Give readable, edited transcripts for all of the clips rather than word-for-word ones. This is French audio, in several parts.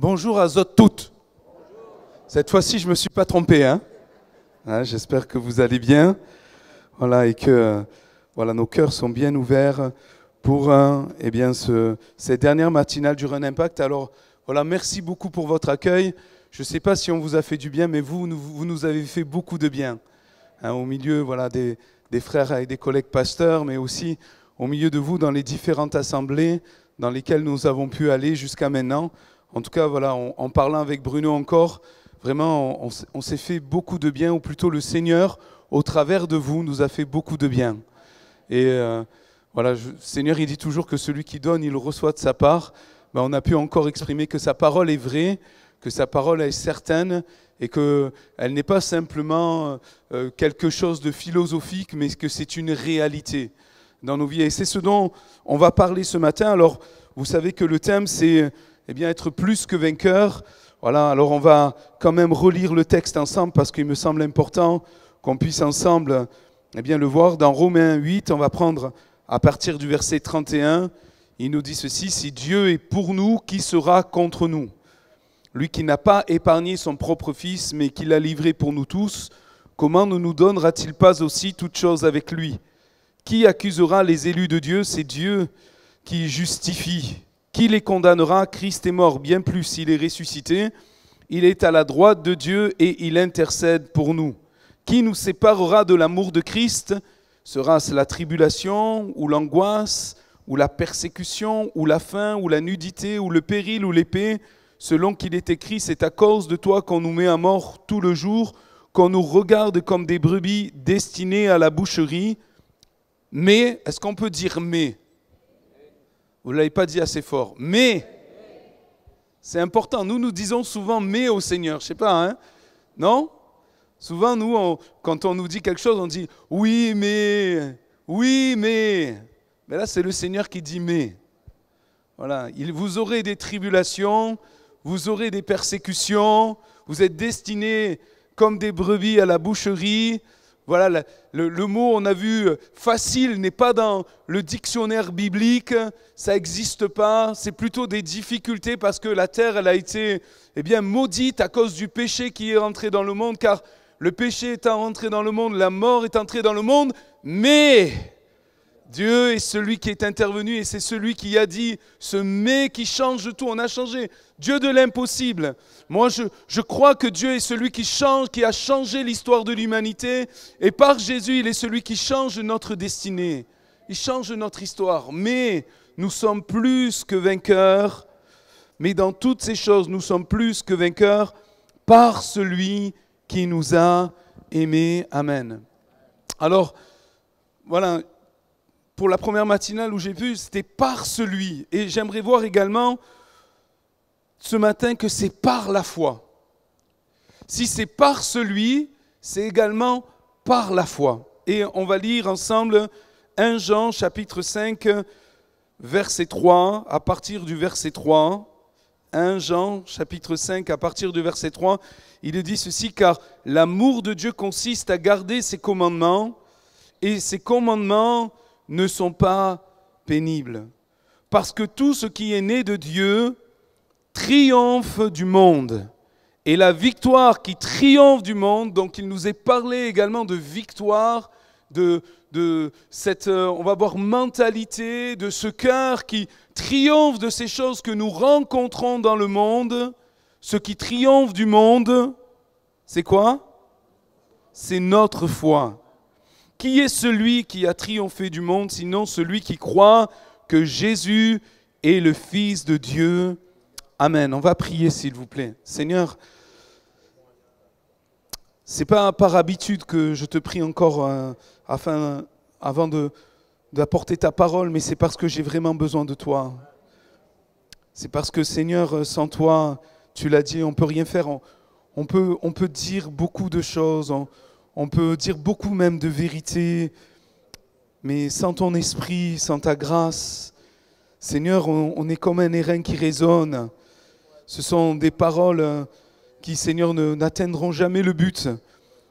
Bonjour à toutes. Cette fois-ci, je ne me suis pas trompé. J'espère que vous allez bien. Voilà, et que nos cœurs sont bien ouverts pour cette dernière matinale du Run Impact. Alors, merci beaucoup pour votre accueil. Je ne sais pas si on vous a fait du bien, mais vous nous avez fait beaucoup de bien. Au milieu des frères et des collègues pasteurs, mais aussi au milieu de vous dans les différentes assemblées dans lesquelles nous avons pu aller jusqu'à maintenant. En tout cas, en parlant avec Bruno encore, vraiment, on s'est fait beaucoup de bien, ou plutôt le Seigneur, au travers de vous, nous a fait beaucoup de bien. Et le Seigneur, il dit toujours que celui qui donne, il reçoit de sa part. On a pu encore exprimer que sa parole est vraie, que sa parole est certaine, et qu'elle n'est pas simplement quelque chose de philosophique, mais que c'est une réalité dans nos vies. Et c'est ce dont on va parler ce matin. Alors, vous savez que le thème, c'est être plus que vainqueur. Voilà, alors on va quand même relire le texte ensemble parce qu'il me semble important qu'on puisse ensemble le voir. Dans Romains 8, on va prendre à partir du verset 31. Il nous dit ceci: « Si Dieu est pour nous, qui sera contre nous ? Lui qui n'a pas épargné son propre Fils, mais qui l'a livré pour nous tous, comment ne nous donnera-t-il pas aussi toutes choses avec lui ? Qui accusera les élus de Dieu ? C'est Dieu qui justifie. Qui les condamnera ? Christ est mort, bien plus, il est ressuscité. Il est à la droite de Dieu et il intercède pour nous. Qui nous séparera de l'amour de Christ ? Sera-ce la tribulation, ou l'angoisse, ou la persécution, ou la faim, ou la nudité, ou le péril, ou l'épée ? Selon qu'il est écrit, c'est à cause de toi qu'on nous met à mort tout le jour, qu'on nous regarde comme des brebis destinées à la boucherie. Mais, est-ce qu'on peut dire mais ? Vous ne l'avez pas dit assez fort. Mais, c'est important. Nous disons souvent mais au Seigneur. Je ne sais pas, non ? Souvent, nous, quand on nous dit quelque chose, on dit oui, mais. Mais là, c'est le Seigneur qui dit mais. Voilà. Vous aurez des tribulations, vous aurez des persécutions, vous êtes destinés comme des brebis à la boucherie. Voilà, le mot, on a vu, facile n'est pas dans le dictionnaire biblique, ça n'existe pas, c'est plutôt des difficultés parce que la terre, elle a été maudite à cause du péché qui est entré dans le monde, car le péché étant entré dans le monde, la mort est entrée dans le monde, mais Dieu est celui qui est intervenu et c'est celui qui a dit ce mais qui change tout. On a changé. Dieu de l'impossible. Moi, je crois que Dieu est celui qui change, qui a changé l'histoire de l'humanité. Et par Jésus, il est celui qui change notre destinée. Il change notre histoire. Mais nous sommes plus que vainqueurs. Mais dans toutes ces choses, nous sommes plus que vainqueurs par celui qui nous a aimés. Amen. Alors, voilà. Pour la première matinale où j'ai vu, c'était par celui. Et j'aimerais voir également ce matin que c'est par la foi. Si c'est par celui, c'est également par la foi. Et on va lire ensemble 1 Jean chapitre 5, verset 3, à partir du verset 3. 1 Jean chapitre 5, à partir du verset 3, il dit ceci: « Car l'amour de Dieu consiste à garder ses commandements, et ses commandements ne sont pas pénibles. Parce que tout ce qui est né de Dieu triomphe du monde. Et la victoire qui triomphe du monde, donc il nous est parlé également de victoire, de cette, on va voir, mentalité, de ce cœur qui triomphe de ces choses que nous rencontrons dans le monde. Ce qui triomphe du monde, c'est quoi ? C'est notre foi. Qui est celui qui a triomphé du monde, sinon celui qui croit que Jésus est le Fils de Dieu ? Amen. On va prier, s'il vous plaît. Seigneur, ce n'est pas par habitude que je te prie encore avant d'apporter ta parole, mais c'est parce que j'ai vraiment besoin de toi. C'est parce que, Seigneur, sans toi, tu l'as dit, on ne peut rien faire. On peut dire beaucoup de choses, on peut dire beaucoup même de vérité, mais sans ton esprit, sans ta grâce, Seigneur, on est comme un airain qui résonne. Ce sont des paroles qui, Seigneur, n'atteindront jamais le but.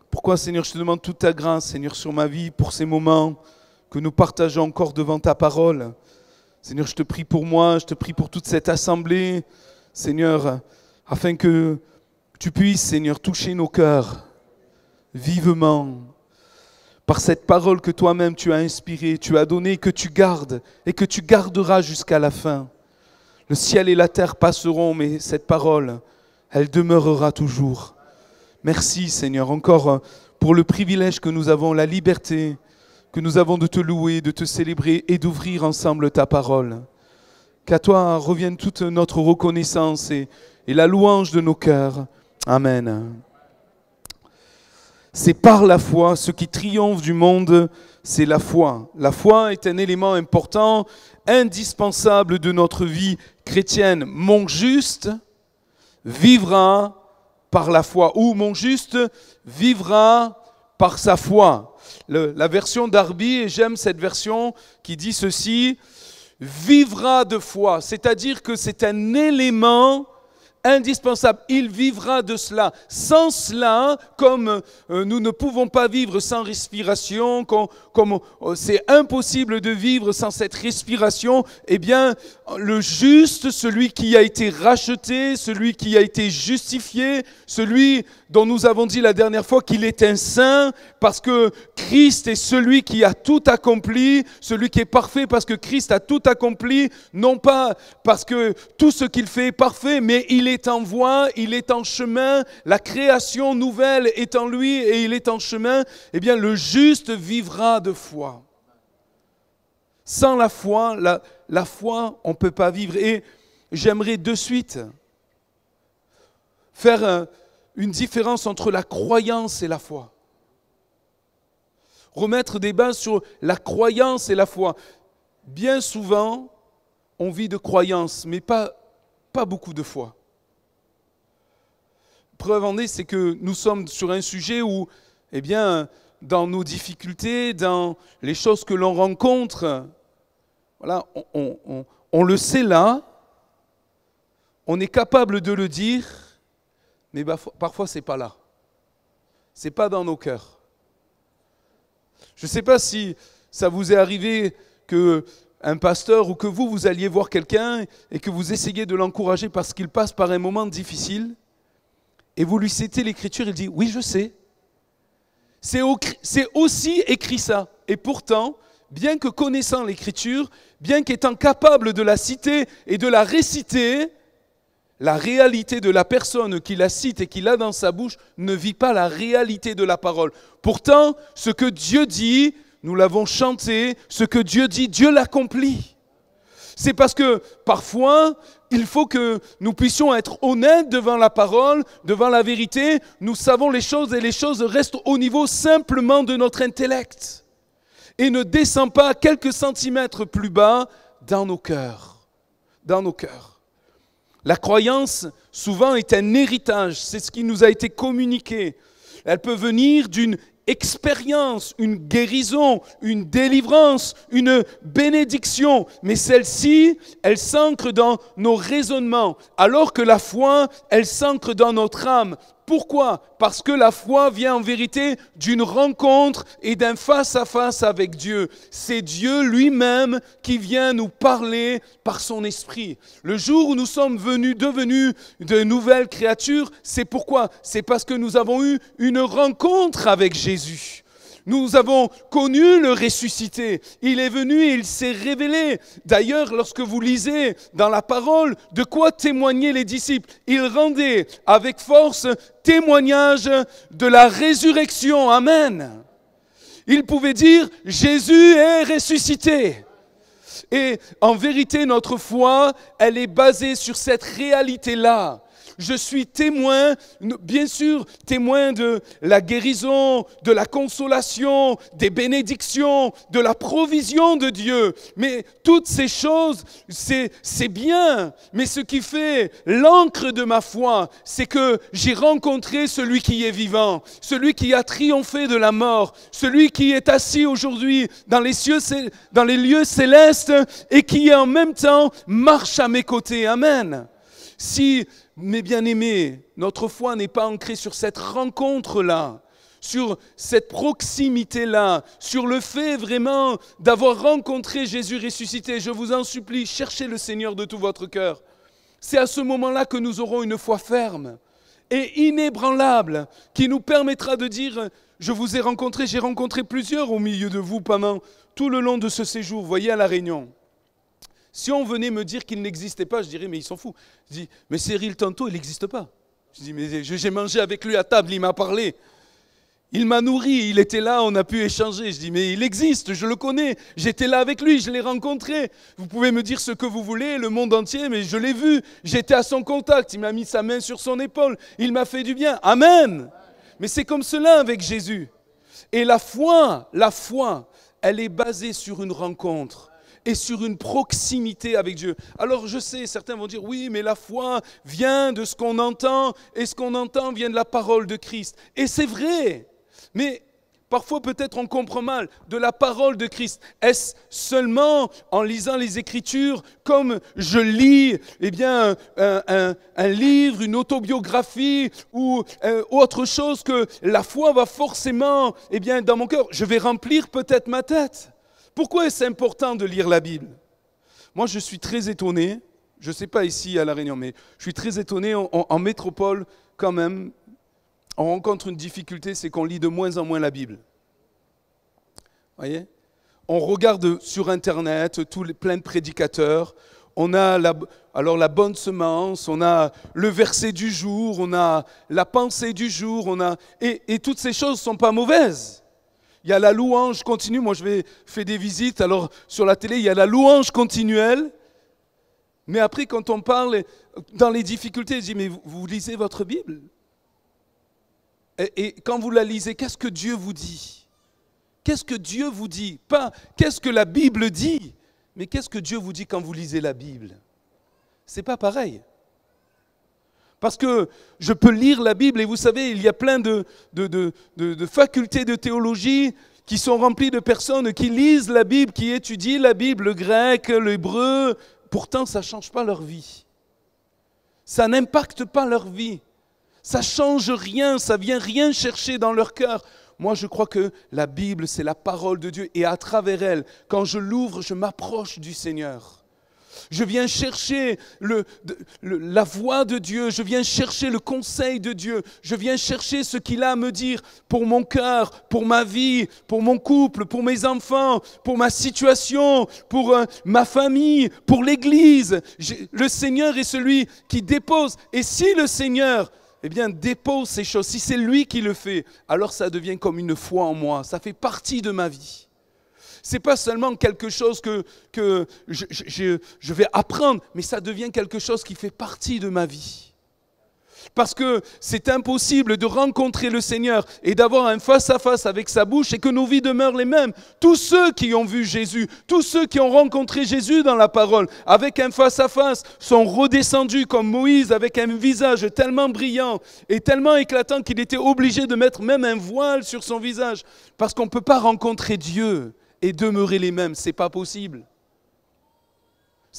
Pourquoi, Seigneur, je te demande toute ta grâce, Seigneur, sur ma vie, pour ces moments que nous partageons encore devant ta parole. Seigneur, je te prie pour moi, je te prie pour toute cette assemblée. Seigneur, afin que tu puisses, Seigneur, toucher nos cœurs vivement par cette parole que toi-même tu as inspirée, tu as donnée, que tu gardes et que tu garderas jusqu'à la fin. Le ciel et la terre passeront, mais cette parole, elle demeurera toujours. Merci, Seigneur, encore pour le privilège que nous avons, la liberté que nous avons de te louer, de te célébrer et d'ouvrir ensemble ta parole. Qu'à toi revienne toute notre reconnaissance et la louange de nos cœurs. Amen. C'est par la foi, ce qui triomphe du monde, c'est la foi. La foi est un élément important, indispensable de notre vie chrétienne. Mon juste vivra par la foi, ou mon juste vivra par sa foi. La version d'Arby, et j'aime cette version qui dit ceci, vivra de foi, c'est-à-dire que c'est un élément indispensable. Il vivra de cela. Sans cela, comme nous ne pouvons pas vivre sans respiration, comme c'est impossible de vivre sans cette respiration, eh bien, le juste, celui qui a été racheté, celui qui a été justifié, celui dont nous avons dit la dernière fois qu'il est un saint, parce que Christ est celui qui a tout accompli, celui qui est parfait parce que Christ a tout accompli, non pas parce que tout ce qu'il fait est parfait, mais il est en voie, il est en chemin, la création nouvelle est en lui et il est en chemin, eh bien le juste vivra de foi. Sans la foi, la foi, on ne peut pas vivre. Et j'aimerais de suite faire une différence entre la croyance et la foi. Remettre des bases sur la croyance et la foi. Bien souvent, on vit de croyance, mais pas beaucoup de foi. Preuve en est, c'est que nous sommes sur un sujet où, eh bien, dans nos difficultés, dans les choses que l'on rencontre, voilà, on le sait là, on est capable de le dire, mais parfois ce n'est pas là. Ce n'est pas dans nos cœurs. Je ne sais pas si ça vous est arrivé qu'un pasteur ou que vous alliez voir quelqu'un et que vous essayez de l'encourager parce qu'il passe par un moment difficile et vous lui citez l'Écriture, il dit « Oui, je sais. C'est aussi écrit ça. » Et pourtant, bien que connaissant l'Écriture, bien qu'étant capable de la citer et de la réciter, la réalité de la personne qui la cite et qui l'a dans sa bouche ne vit pas la réalité de la parole. Pourtant, ce que Dieu dit, nous l'avons chanté, ce que Dieu dit, Dieu l'accomplit. C'est parce que parfois, il faut que nous puissions être honnêtes devant la parole, devant la vérité. Nous savons les choses et les choses restent au niveau simplement de notre intellect et ne descendent pas quelques centimètres plus bas dans nos cœurs. Dans nos cœurs. La croyance, souvent, est un héritage. C'est ce qui nous a été communiqué. Elle peut venir d'une expérience, une guérison, une délivrance, une bénédiction. Mais celle-ci, elle s'ancre dans nos raisonnements, alors que la foi, elle s'ancre dans notre âme. Pourquoi ? Parce que la foi vient en vérité d'une rencontre et d'un face-à-face avec Dieu. C'est Dieu lui-même qui vient nous parler par son esprit. Le jour où nous sommes devenus de nouvelles créatures, c'est pourquoi ? C'est parce que nous avons eu une rencontre avec Jésus. Nous avons connu le ressuscité. Il est venu et il s'est révélé. D'ailleurs, lorsque vous lisez dans la parole, de quoi témoignaient les disciples ? Ils rendaient avec force témoignage de la résurrection. Amen. Ils pouvaient dire, Jésus est ressuscité. Et en vérité, notre foi, elle est basée sur cette réalité-là. Je suis témoin, bien sûr, témoin de la guérison, de la consolation, des bénédictions, de la provision de Dieu. Mais toutes ces choses, c'est bien. Mais ce qui fait l'encre de ma foi, c'est que j'ai rencontré celui qui est vivant, celui qui a triomphé de la mort, celui qui est assis aujourd'hui dans les lieux célestes et qui en même temps marche à mes côtés. Amen. Si, mes bien-aimés, notre foi n'est pas ancrée sur cette rencontre-là, sur cette proximité-là, sur le fait vraiment d'avoir rencontré Jésus ressuscité, je vous en supplie, cherchez le Seigneur de tout votre cœur. C'est à ce moment-là que nous aurons une foi ferme et inébranlable qui nous permettra de dire « Je vous ai rencontré, j'ai rencontré plusieurs au milieu de vous pendant tout le long de ce séjour. » Vous voyez, à La Réunion. Si on venait me dire qu'il n'existait pas, je dirais « Mais ils s'en foutent. » Je dis « Mais Cyril Tanto, il n'existe pas. » Je dis « Mais j'ai mangé avec lui à table, il m'a parlé. Il m'a nourri, il était là, on a pu échanger. » Je dis, mais il existe, je le connais. J'étais là avec lui, je l'ai rencontré. Vous pouvez me dire ce que vous voulez, le monde entier, mais je l'ai vu. J'étais à son contact, il m'a mis sa main sur son épaule. Il m'a fait du bien. Amen. Mais c'est comme cela avec Jésus. Et la foi, elle est basée sur une rencontre et sur une proximité avec Dieu. Alors je sais, certains vont dire, oui, mais la foi vient de ce qu'on entend, et ce qu'on entend vient de la parole de Christ. Et c'est vrai. Mais parfois peut-être on comprend mal de la parole de Christ. Est-ce seulement en lisant les Écritures comme je lis un livre, une autobiographie ou autre chose que la foi va forcément dans mon cœur. Je vais remplir peut-être ma tête. Pourquoi est-ce important de lire la Bible? Moi je suis très étonné, je ne sais pas ici à La Réunion, mais je suis très étonné en métropole quand même. On rencontre une difficulté, c'est qu'on lit de moins en moins la Bible. Voyez? On regarde sur Internet plein de prédicateurs. On a la bonne semence, on a le verset du jour, on a la pensée du jour, et toutes ces choses ne sont pas mauvaises. Il y a la louange continue. Moi, je fais des visites. Alors, sur la télé, il y a la louange continuelle. Mais après, quand on parle dans les difficultés, je dis, mais vous lisez votre Bible? Et quand vous la lisez, qu'est-ce que Dieu vous dit? Qu'est-ce que Dieu vous dit? Pas qu'est-ce que la Bible dit, mais qu'est-ce que Dieu vous dit quand vous lisez la Bible? C'est pas pareil. Parce que je peux lire la Bible et vous savez, il y a plein de facultés de théologie qui sont remplies de personnes qui lisent la Bible, qui étudient la Bible, le grec, l'hébreu. Pourtant, ça ne change pas leur vie. Ça n'impacte pas leur vie. Ça ne change rien, ça ne vient rien chercher dans leur cœur. Moi, je crois que la Bible, c'est la parole de Dieu. Et à travers elle, quand je l'ouvre, je m'approche du Seigneur. Je viens chercher la voix de Dieu, je viens chercher le conseil de Dieu, je viens chercher ce qu'il a à me dire pour mon cœur, pour ma vie, pour mon couple, pour mes enfants, pour ma situation, pour ma famille, pour l'Église. Le Seigneur est celui qui dépose. Et si le Seigneur dépose ces choses, si c'est lui qui le fait, alors ça devient comme une foi en moi, ça fait partie de ma vie. Ce n'est pas seulement quelque chose que je vais apprendre, mais ça devient quelque chose qui fait partie de ma vie. Parce que c'est impossible de rencontrer le Seigneur et d'avoir un face-à-face avec sa bouche et que nos vies demeurent les mêmes. Tous ceux qui ont vu Jésus, tous ceux qui ont rencontré Jésus dans la parole, avec un face-à-face, sont redescendus comme Moïse avec un visage tellement brillant et tellement éclatant qu'il était obligé de mettre même un voile sur son visage. Parce qu'on ne peut pas rencontrer Dieu et demeurer les mêmes, ce n'est pas possible. Vous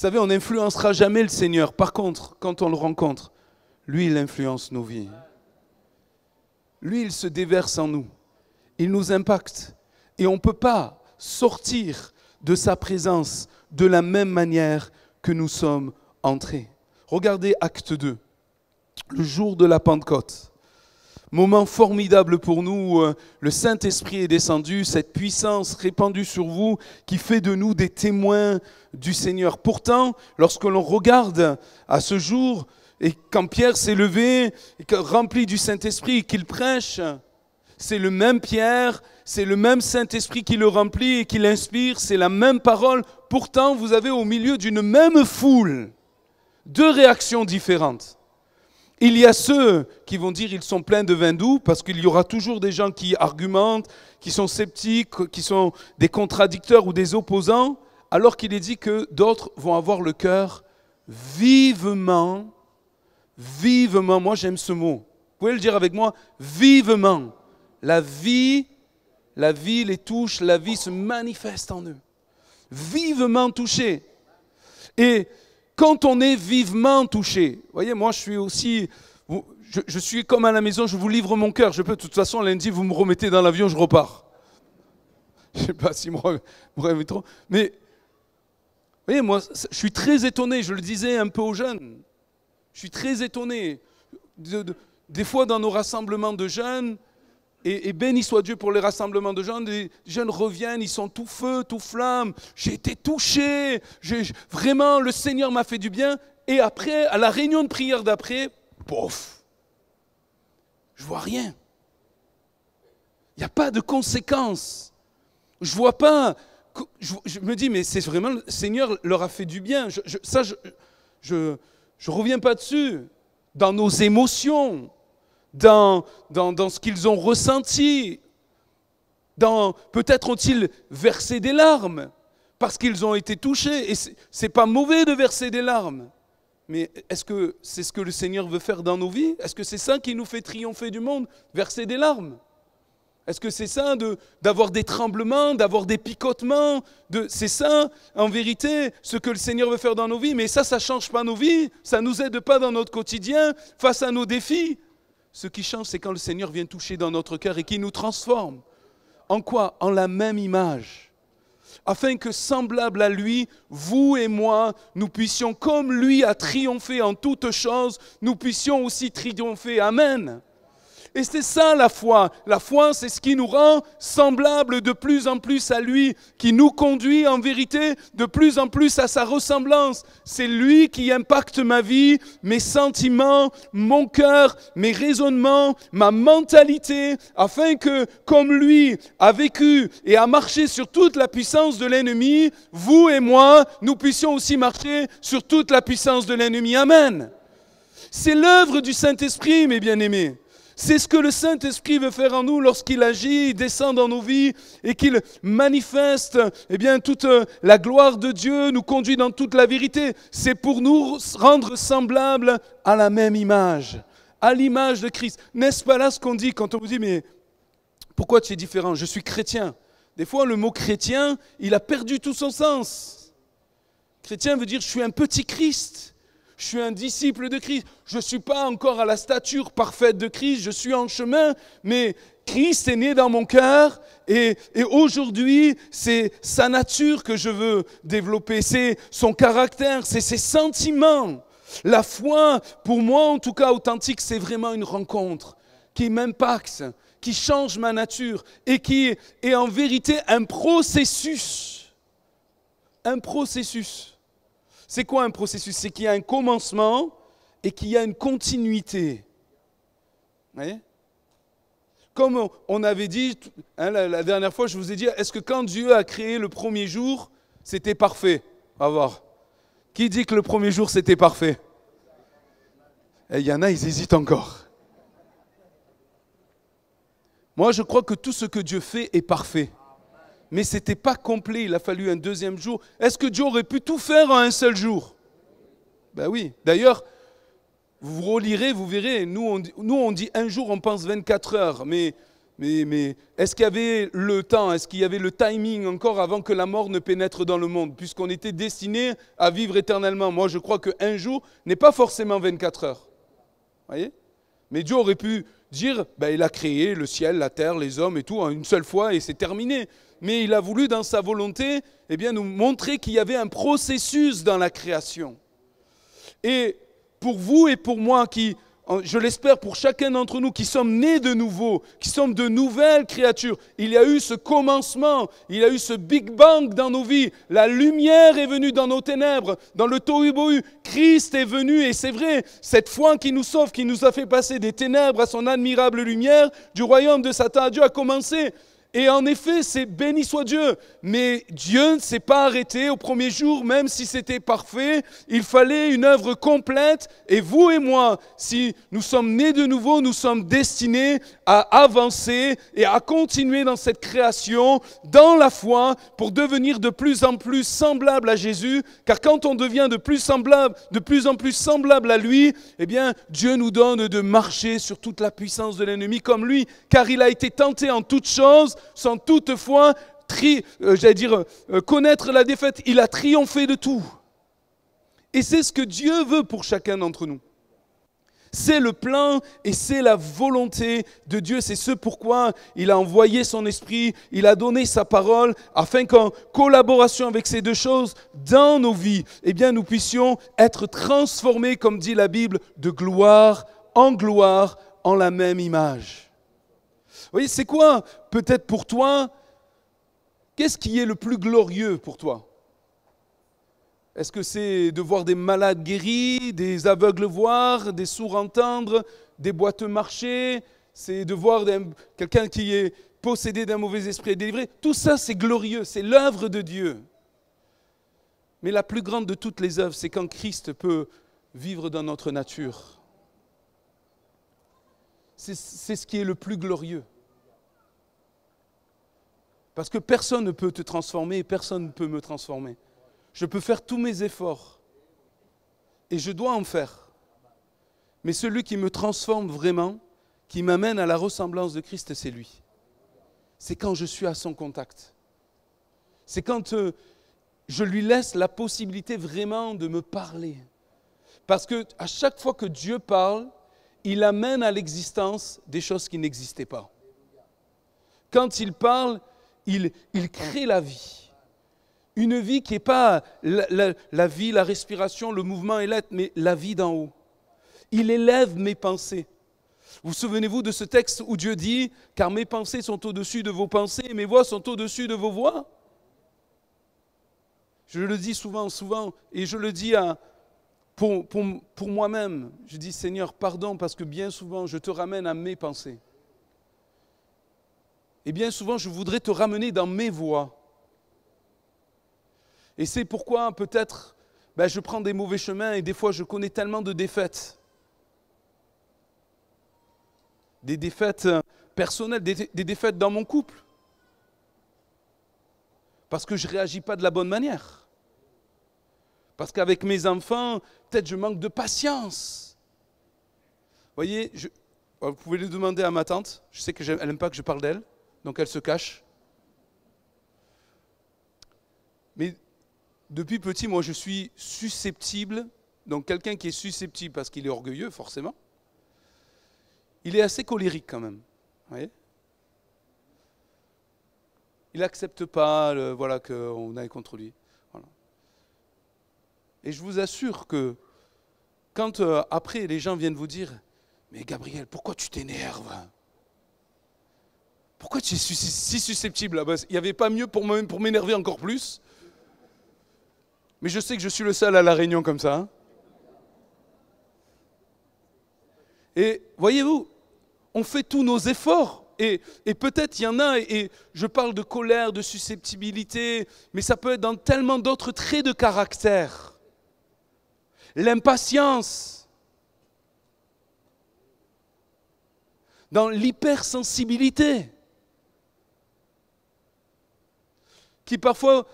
savez, on n'influencera jamais le Seigneur. Par contre, quand on le rencontre, lui, il influence nos vies. Lui, il se déverse en nous. Il nous impacte. Et on ne peut pas sortir de sa présence de la même manière que nous sommes entrés. Regardez Acte 2, le jour de la Pentecôte. Moment formidable pour nous, le Saint-Esprit est descendu, cette puissance répandue sur vous qui fait de nous des témoins du Seigneur. Pourtant, lorsque l'on regarde à ce jour, et quand Pierre s'est levé, et rempli du Saint-Esprit et qu'il prêche, c'est le même Pierre, c'est le même Saint-Esprit qui le remplit et qui l'inspire, c'est la même parole. Pourtant, vous avez au milieu d'une même foule deux réactions différentes. Il y a ceux qui vont dire qu'ils sont pleins de vin doux parce qu'il y aura toujours des gens qui argumentent, qui sont sceptiques, qui sont des contradicteurs ou des opposants, alors qu'il est dit que d'autres vont avoir le cœur vivement, moi j'aime ce mot, vous pouvez le dire avec moi, vivement. La vie les touche, la vie se manifeste en eux. Vivement touchés. Et quand on est vivement touché, vous voyez, moi je suis aussi, je suis comme à la maison, je vous livre mon cœur. Je peux, de toute façon, lundi, vous me remettez dans l'avion, je repars. Je ne sais pas si me remettez trop. Mais, vous voyez, moi, je suis très étonné, je le disais un peu aux jeunes. Je suis très étonné. Des fois, dans nos rassemblements de jeunes, et béni soit Dieu pour les rassemblements de jeunes, les jeunes reviennent, ils sont tout feu, tout flamme. J'ai été touché, vraiment, le Seigneur m'a fait du bien. Et après, à la réunion de prière d'après, pouf, je vois rien. Il n'y a pas de conséquences. Je vois pas. Je me dis, mais c'est vraiment le Seigneur leur a fait du bien. Je reviens pas dessus. Dans nos émotions, dans ce qu'ils ont ressenti, peut-être ont-ils versé des larmes parce qu'ils ont été touchés. Et c'est pas mauvais de verser des larmes. Mais est-ce que c'est ce que le Seigneur veut faire dans nos vies? Est-ce que c'est ça qui nous fait triompher du monde? Verser des larmes? Est-ce que c'est ça d'avoir des tremblements, d'avoir des picotements? C'est ça, en vérité, ce que le Seigneur veut faire dans nos vies. Mais ça ne change pas nos vies. Ça ne nous aide pas dans notre quotidien, face à nos défis. Ce qui change, c'est quand le Seigneur vient toucher dans notre cœur et qui nous transforme. En quoi? En la même image. Afin que, semblable à lui, vous et moi, nous puissions, comme lui a triomphé en toutes choses, nous puissions aussi triompher. Amen. Et c'est ça la foi. La foi, c'est ce qui nous rend semblables de plus en plus à lui, qui nous conduit en vérité de plus en plus à sa ressemblance. C'est lui qui impacte ma vie, mes sentiments, mon cœur, mes raisonnements, ma mentalité, afin que, comme lui a vécu et a marché sur toute la puissance de l'ennemi, vous et moi, nous puissions aussi marcher sur toute la puissance de l'ennemi. Amen. C'est l'œuvre du Saint-Esprit, mes bien-aimés. C'est ce que le Saint-Esprit veut faire en nous lorsqu'il agit, il descend dans nos vies et qu'il manifeste toute la gloire de Dieu, nous conduit dans toute la vérité. C'est pour nous rendre semblables à la même image, à l'image de Christ. N'est-ce pas là ce qu'on dit quand on vous dit « mais pourquoi tu es différent? Je suis chrétien ». Des fois, le mot chrétien, il a perdu tout son sens. Chrétien veut dire « je suis un petit Christ ». Je suis un disciple de Christ. Je ne suis pas encore à la stature parfaite de Christ. Je suis en chemin, mais Christ est né dans mon cœur. Et aujourd'hui, c'est sa nature que je veux développer. C'est son caractère, c'est ses sentiments. La foi, pour moi en tout cas authentique, c'est vraiment une rencontre qui m'impacte, qui change ma nature et qui est en vérité un processus. Un processus. C'est quoi un processus? C'est qu'il y a un commencement et qu'il y a une continuité. Vous voyez? Comme on avait dit, la dernière fois, je vous ai dit, est-ce que quand Dieu a créé le premier jour, c'était parfait? On va voir. Qui dit que le premier jour, c'était parfait? Il y en a, ils hésitent encore. Moi, je crois que tout ce que Dieu fait est parfait. Mais ce n'était pas complet, il a fallu un deuxième jour. Est-ce que Dieu aurait pu tout faire en un seul jour? Ben oui. D'ailleurs, vous relirez, vous verrez, nous on dit un jour, on pense 24 heures. Mais est-ce qu'il y avait le temps, est-ce qu'il y avait le timing encore avant que la mort ne pénètre dans le monde? Puisqu'on était destiné à vivre éternellement. Moi, je crois qu'un jour n'est pas forcément 24 heures. Vous voyez? Mais Dieu aurait pu dire, il a créé le ciel, la terre, les hommes et tout en une seule fois et c'est terminé. Mais il a voulu, dans sa volonté, nous montrer qu'il y avait un processus dans la création. Et pour vous et pour moi, je l'espère pour chacun d'entre nous, qui sommes nés de nouveau, qui sommes de nouvelles créatures, il y a eu ce commencement, il y a eu ce Big Bang dans nos vies. La lumière est venue dans nos ténèbres, dans le tohu-bohu. Christ est venu, et c'est vrai, cette foi qui nous sauve, qui nous a fait passer des ténèbres à son admirable lumière, du royaume de Satan à Dieu a commencé. Et en effet, c'est béni soit Dieu. Mais Dieu ne s'est pas arrêté au premier jour, même si c'était parfait. Il fallait une œuvre complète. Et vous et moi, si nous sommes nés de nouveau, nous sommes destinés à avancer et à continuer dans cette création, dans la foi, pour devenir de plus en plus semblable à Jésus. Car quand on devient de plus en plus semblable à lui, Dieu nous donne de marcher sur toute la puissance de l'ennemi comme lui. Car il a été tenté en toutes choses, sans toutefois connaître la défaite. Il a triomphé de tout. Et c'est ce que Dieu veut pour chacun d'entre nous. C'est le plan et c'est la volonté de Dieu. C'est ce pourquoi il a envoyé son esprit, il a donné sa parole, afin qu'en collaboration avec ces deux choses, dans nos vies, eh bien, nous puissions être transformés, comme dit la Bible, de gloire en la même image. Vous voyez, c'est quoi peut-être pour toi, qu'est-ce qui est le plus glorieux pour toi? Est-ce que c'est de voir des malades guéris, des aveugles voir, des sourds entendre, des boiteux marcher? C'est de voir quelqu'un qui est possédé d'un mauvais esprit et délivré? Tout ça, c'est glorieux, c'est l'œuvre de Dieu. Mais la plus grande de toutes les œuvres, c'est quand Christ peut vivre dans notre nature. C'est ce qui est le plus glorieux. Parce que personne ne peut te transformer et personne ne peut me transformer. Je peux faire tous mes efforts et je dois en faire. Mais celui qui me transforme vraiment, qui m'amène à la ressemblance de Christ, c'est lui. C'est quand je suis à son contact. C'est quand je lui laisse la possibilité vraiment de me parler. Parce qu'à chaque fois que Dieu parle, il amène à l'existence des choses qui n'existaient pas. Quand il parle, il crée la vie. Une vie qui n'est pas la vie, la respiration, le mouvement et l'être, mais la vie d'en haut. Il élève mes pensées. Vous souvenez-vous de ce texte où Dieu dit « Car mes pensées sont au-dessus de vos pensées et mes voix sont au-dessus de vos voix ». Je le dis souvent, et je le dis pour moi-même. Je dis « Seigneur, pardon, parce que bien souvent, je te ramène à mes pensées. Et bien souvent, je voudrais te ramener dans mes voies. Et c'est pourquoi peut-être je prends des mauvais chemins et des fois je connais tellement de défaites. Des défaites personnelles, des défaites dans mon couple. Parce que je ne réagis pas de la bonne manière. Parce qu'avec mes enfants, peut-être je manque de patience. Vous voyez, vous pouvez le demander à ma tante. Je sais qu'elle n'aime pas que je parle d'elle, donc elle se cache. Mais depuis petit, moi, je suis susceptible. Donc, quelqu'un qui est susceptible parce qu'il est orgueilleux, forcément, il est assez colérique quand même. Vous voyez ? Il n'accepte pas qu'on aille contre lui. Voilà. Et je vous assure que quand après les gens viennent vous dire « Mais Gabriel, pourquoi tu t'énerves ? Pourquoi tu es si susceptible là-bas ? Il n'y avait pas mieux pour m'énerver encore plus. » Mais je sais que je suis le seul à La Réunion comme ça. Hein. Et voyez-vous, on fait tous nos efforts. Et peut-être il y en a, et je parle de colère, de susceptibilité, mais ça peut être dans tellement d'autres traits de caractère. L'impatience. Dans l'hypersensibilité. Qui parfois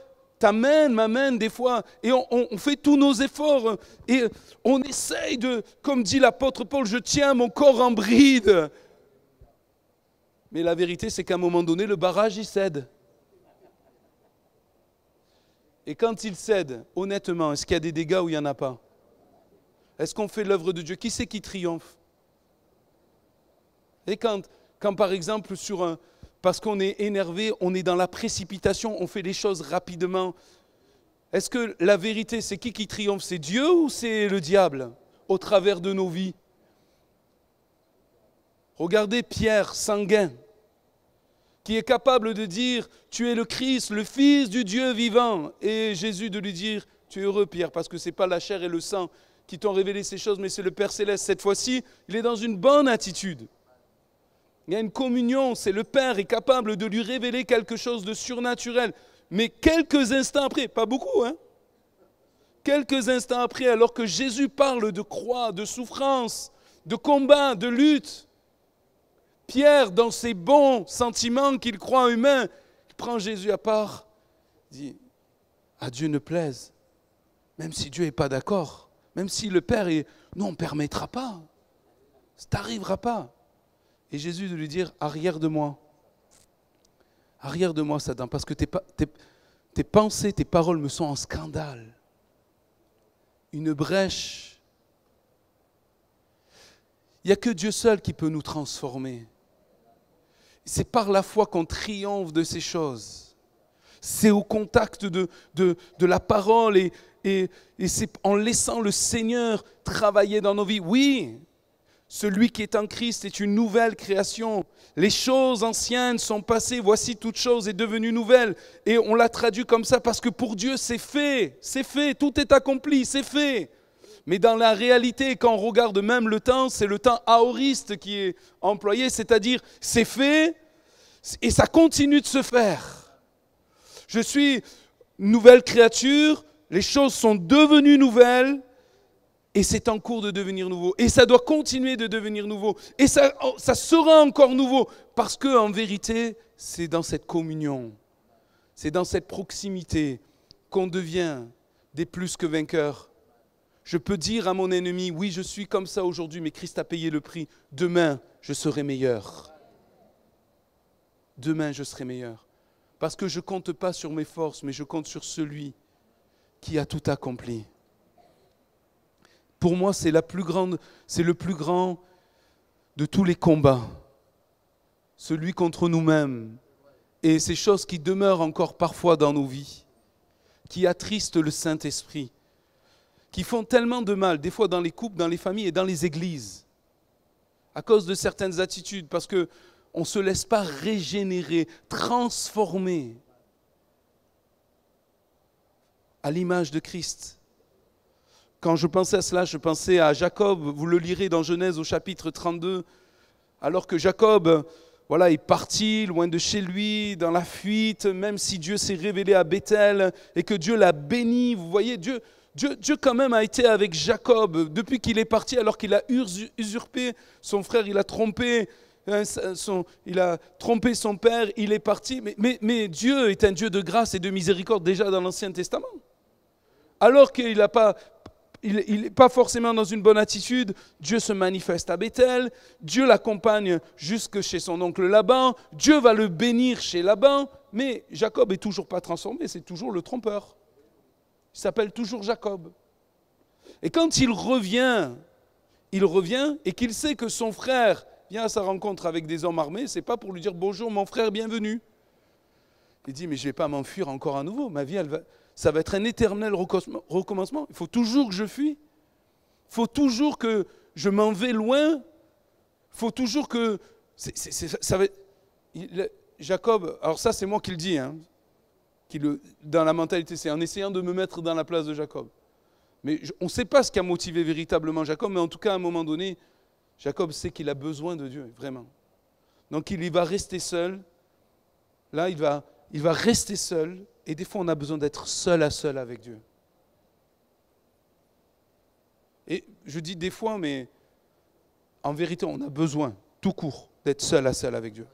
m'amène des fois, et on fait tous nos efforts, et on essaye de, comme dit l'apôtre Paul, je tiens mon corps en bride. Mais la vérité, c'est qu'à un moment donné, le barrage, il cède. Et quand il cède, honnêtement, est-ce qu'il y a des dégâts ou il n'y en a pas? Est-ce qu'on fait l'œuvre de Dieu? Qui c'est qui triomphe? Et quand par exemple, parce qu'on est énervé, on est dans la précipitation, on fait les choses rapidement. Est-ce que la vérité, c'est qui triomphe? C'est Dieu ou c'est le diable au travers de nos vies? Regardez Pierre, sanguin, qui est capable de dire « Tu es le Christ, le Fils du Dieu vivant ». Et Jésus de lui dire « Tu es heureux, Pierre, parce que ce n'est pas la chair et le sang qui t'ont révélé ces choses, mais c'est le Père Céleste. » Cette fois-ci, il est dans une bonne attitude. Il y a une communion, c'est le Père est capable de lui révéler quelque chose de surnaturel. Mais quelques instants après, pas beaucoup, hein? Quelques instants après, alors que Jésus parle de croix, de souffrance, de combat, de lutte, Pierre, dans ses bons sentiments qu'il croit humains, il prend Jésus à part, dit « À Dieu ne plaise, même si Dieu n'est pas d'accord, même si le Père est... Non, on ne permettra pas, ça n'arrivera pas. » Et Jésus de lui dire « Arrière de moi, Satan, parce que tes pensées, tes paroles me sont en scandale. » Une brèche. Il n'y a que Dieu seul qui peut nous transformer. C'est par la foi qu'on triomphe de ces choses. C'est au contact de la parole et c'est en laissant le Seigneur travailler dans nos vies. Oui, celui qui est en Christ est une nouvelle création. Les choses anciennes sont passées, voici toute chose est devenue nouvelle. Et on l'a traduit comme ça parce que pour Dieu c'est fait, tout est accompli, c'est fait. Mais dans la réalité, quand on regarde même le temps, c'est le temps aoriste qui est employé, c'est-à-dire c'est fait et ça continue de se faire. Je suis une nouvelle créature, les choses sont devenues nouvelles et c'est en cours de devenir nouveau. Et ça doit continuer de devenir nouveau. Et ça sera encore nouveau parce qu'en vérité, c'est dans cette communion, c'est dans cette proximité qu'on devient des plus que vainqueurs. Je peux dire à mon ennemi, oui, je suis comme ça aujourd'hui, mais Christ a payé le prix. Demain, je serai meilleur. Demain, je serai meilleur. Parce que je ne compte pas sur mes forces, mais je compte sur celui qui a tout accompli. Pour moi, c'est le plus grand de tous les combats. Celui contre nous-mêmes. Et ces choses qui demeurent encore parfois dans nos vies, qui attristent le Saint-Esprit, qui font tellement de mal, des fois dans les couples, dans les familles et dans les églises, à cause de certaines attitudes, parce qu'on ne se laisse pas régénérer, transformer à l'image de Christ. Quand je pensais à cela, je pensais à Jacob, vous le lirez dans Genèse au chapitre 32, alors que Jacob est parti loin de chez lui, dans la fuite, même si Dieu s'est révélé à Bethel et que Dieu l'a béni, vous voyez, Dieu quand même a été avec Jacob depuis qu'il est parti, alors qu'il a usurpé son frère, il a trompé son père, il est parti. Mais Dieu est un Dieu de grâce et de miséricorde déjà dans l'Ancien Testament. Alors qu'il n'est pas forcément dans une bonne attitude, Dieu se manifeste à Bethel, Dieu l'accompagne jusque chez son oncle Laban, Dieu va le bénir chez Laban, mais Jacob n'est toujours pas transformé, c'est toujours le trompeur. Il s'appelle toujours Jacob. Et quand il revient et qu'il sait que son frère vient à sa rencontre avec des hommes armés, ce n'est pas pour lui dire « Bonjour mon frère, bienvenue ». Il dit « Mais je ne vais pas m'enfuir encore à nouveau, ma vie, ça va être un éternel recommencement. Il faut toujours que je fuis. Il faut toujours que je m'en vais loin. Il faut toujours que... Jacob, alors ça c'est moi qui le dis, dans la mentalité, c'est en essayant de me mettre dans la place de Jacob. Mais on ne sait pas ce qui a motivé véritablement Jacob, mais en tout cas, à un moment donné, Jacob sait qu'il a besoin de Dieu, vraiment. Donc il va rester seul. Là, il va rester seul. Et des fois, on a besoin d'être seul à seul avec Dieu. Et je dis des fois, mais en vérité, on a besoin, tout court, d'être seul à seul avec Dieu.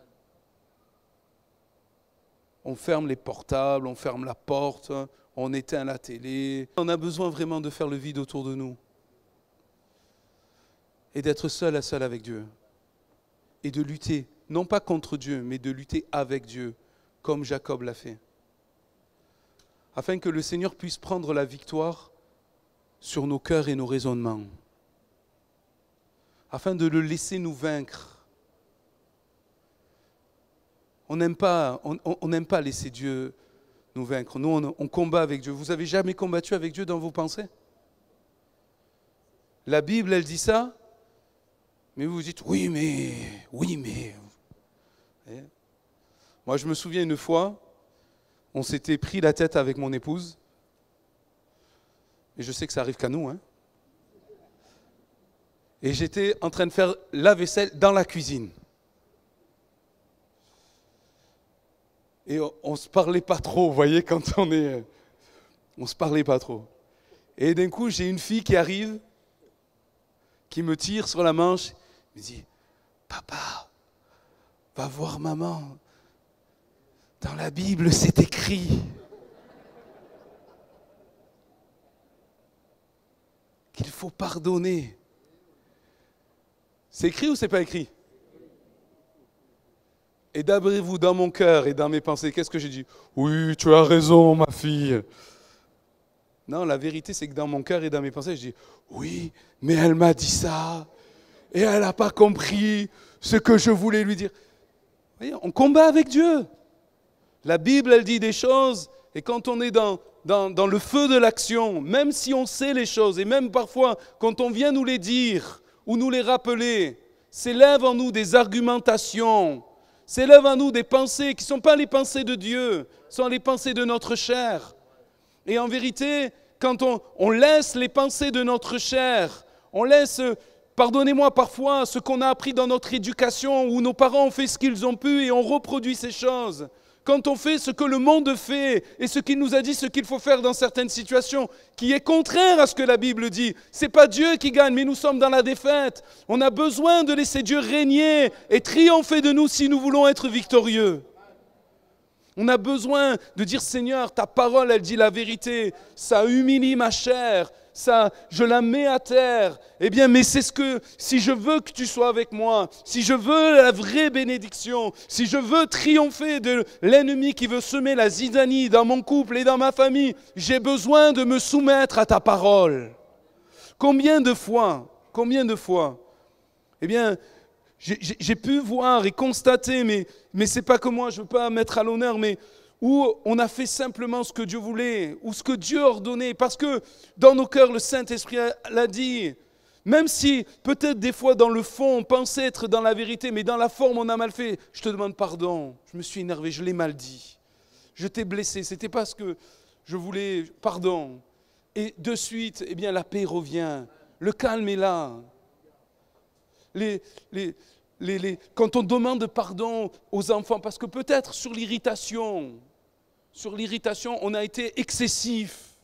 On ferme les portables, on ferme la porte, on éteint la télé. On a besoin vraiment de faire le vide autour de nous. Et d'être seul à seul avec Dieu. Et de lutter, non pas contre Dieu, mais de lutter avec Dieu, comme Jacob l'a fait. Afin que le Seigneur puisse prendre la victoire sur nos cœurs et nos raisonnements. Afin de le laisser nous vaincre. On n'aime pas laisser Dieu nous vaincre. Nous, on combat avec Dieu. Vous n'avez jamais combattu avec Dieu dans vos pensées? La Bible, elle dit ça, mais vous vous dites, oui, mais... Moi, je me souviens une fois, on s'était pris la tête avec mon épouse, et je sais que ça arrive qu'à nous, et j'étais en train de faire la vaisselle dans la cuisine. Et on ne se parlait pas trop, vous voyez, quand on ne se parlait pas trop. Et d'un coup, j'ai une fille qui arrive, qui me tire sur la manche, me dit, « Papa, va voir maman. Dans la Bible, c'est écrit qu'il faut pardonner. » C'est écrit ou c'est pas écrit? Et d'après vous, dans mon cœur et dans mes pensées, qu'est-ce que j'ai dit? Oui, tu as raison, ma fille. Non, la vérité, c'est que dans mon cœur et dans mes pensées, je dis, oui, mais elle m'a dit ça. et elle n'a pas compris ce que je voulais lui dire. Vous voyez, on combat avec Dieu. La Bible, elle dit des choses, et quand on est dans le feu de l'action, même si on sait les choses, et même parfois quand on vient nous les dire ou nous les rappeler, s'élèvent en nous des argumentations, s'élèvent en nous des pensées qui ne sont pas les pensées de Dieu, sont les pensées de notre chair. Et en vérité, quand on laisse les pensées de notre chair, on laisse, pardonnez-moi parfois, ce qu'on a appris dans notre éducation, où nos parents ont fait ce qu'ils ont pu et on reproduit ces choses. Quand on fait ce que le monde fait et ce qu'il nous a dit, ce qu'il faut faire dans certaines situations, qui est contraire à ce que la Bible dit, ce n'est pas Dieu qui gagne, mais nous sommes dans la défaite. On a besoin de laisser Dieu régner et triompher de nous si nous voulons être victorieux. On a besoin de dire, Seigneur, ta parole, elle dit la vérité, ça humilie ma chair, ça, je la mets à terre. Eh bien, mais c'est ce que, si je veux que tu sois avec moi, si je veux la vraie bénédiction, si je veux triompher de l'ennemi qui veut semer la zizanie dans mon couple et dans ma famille, j'ai besoin de me soumettre à ta parole. Combien de fois, eh bien, j'ai pu voir et constater, mais ce n'est pas que moi, je ne veux pas mettre à l'honneur, mais où on a fait simplement ce que Dieu voulait, ou ce que Dieu ordonnait, parce que dans nos cœurs, le Saint-Esprit l'a dit. Même si peut-être des fois dans le fond, on pensait être dans la vérité, mais dans la forme, on a mal fait. Je te demande pardon, je me suis énervé, je l'ai mal dit. Je t'ai blessé, ce n'était pas ce que je voulais, pardon. Et de suite, eh bien, la paix revient, le calme est là. Quand on demande pardon aux enfants, parce que peut-être sur l'irritation, on a été excessif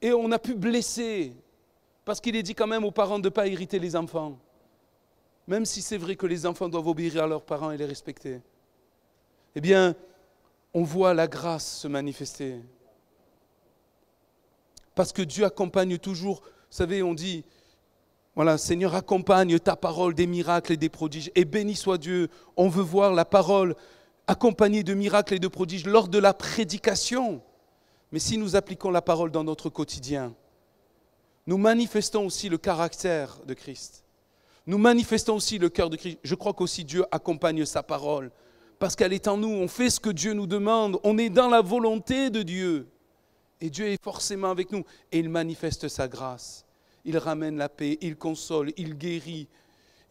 et on a pu blesser, parce qu'il est dit quand même aux parents de ne pas irriter les enfants, même si c'est vrai que les enfants doivent obéir à leurs parents et les respecter. Eh bien, on voit la grâce se manifester. Parce que Dieu accompagne toujours, vous savez, on dit, voilà, Seigneur, accompagne ta parole des miracles et des prodiges. Et béni soit Dieu, on veut voir la parole accompagnée de miracles et de prodiges lors de la prédication. Mais si nous appliquons la parole dans notre quotidien, nous manifestons aussi le caractère de Christ. Nous manifestons aussi le cœur de Christ. Je crois qu'aussi Dieu accompagne sa parole. Parce qu'elle est en nous, on fait ce que Dieu nous demande. On est dans la volonté de Dieu. Et Dieu est forcément avec nous. Et il manifeste sa grâce. Il ramène la paix, il console, il guérit.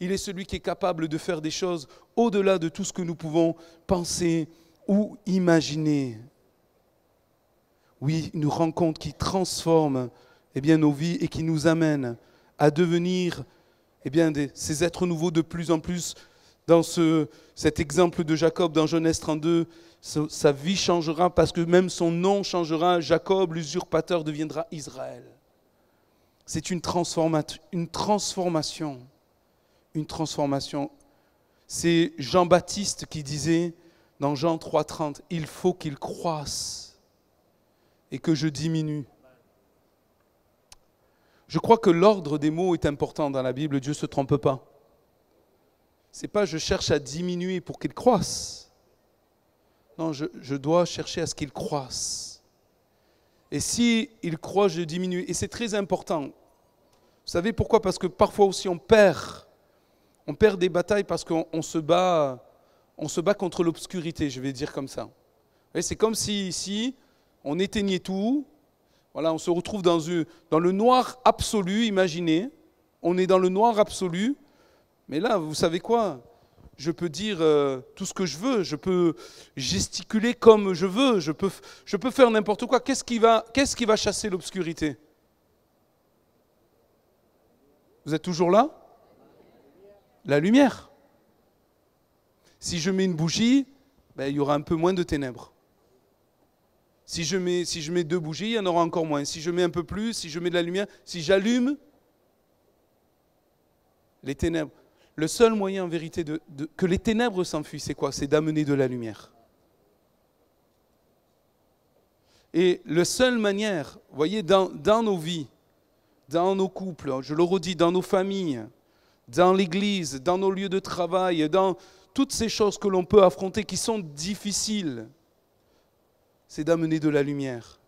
Il est celui qui est capable de faire des choses au-delà de tout ce que nous pouvons penser ou imaginer. Oui, une rencontre qui transforme nos vies et qui nous amène à devenir ces êtres nouveaux de plus en plus. Dans cet exemple de Jacob dans Genèse 32, sa vie changera parce que même son nom changera. Jacob, l'usurpateur, deviendra Israël. C'est une transformation. C'est Jean-Baptiste qui disait dans Jean 3,30, « Il faut qu'il croisse et que je diminue. » Je crois que l'ordre des mots est important dans la Bible, Dieu ne se trompe pas. Ce n'est pas « je cherche à diminuer pour qu'il croisse ». Non, je dois chercher à ce qu'il croisse. Et si il croit, je diminue. Et c'est très important. Vous savez pourquoi? Parce que parfois aussi on perd des batailles parce qu'on se bat contre l'obscurité, je vais dire comme ça. C'est comme si ici, on éteignait tout. Voilà, on se retrouve dans le noir absolu, imaginez. On est dans le noir absolu. Mais là, vous savez quoi? Je peux dire tout ce que je veux, je peux gesticuler comme je veux, je peux faire n'importe quoi. Qu'est-ce qui va chasser l'obscurité? Vous êtes toujours là? La lumière. Si je mets une bougie, il y aura un peu moins de ténèbres. Si je mets 2 bougies, il y en aura encore moins. Si je mets un peu plus, si je mets de la lumière, si j'allume les ténèbres. Le seul moyen en vérité que les ténèbres s'enfuient, c'est quoi? C'est d'amener de la lumière. Et la seule manière, vous voyez, dans nos vies, dans nos couples, je le redis, dans nos familles, dans l'église, dans nos lieux de travail, dans toutes ces choses que l'on peut affronter qui sont difficiles, c'est d'amener de la lumière.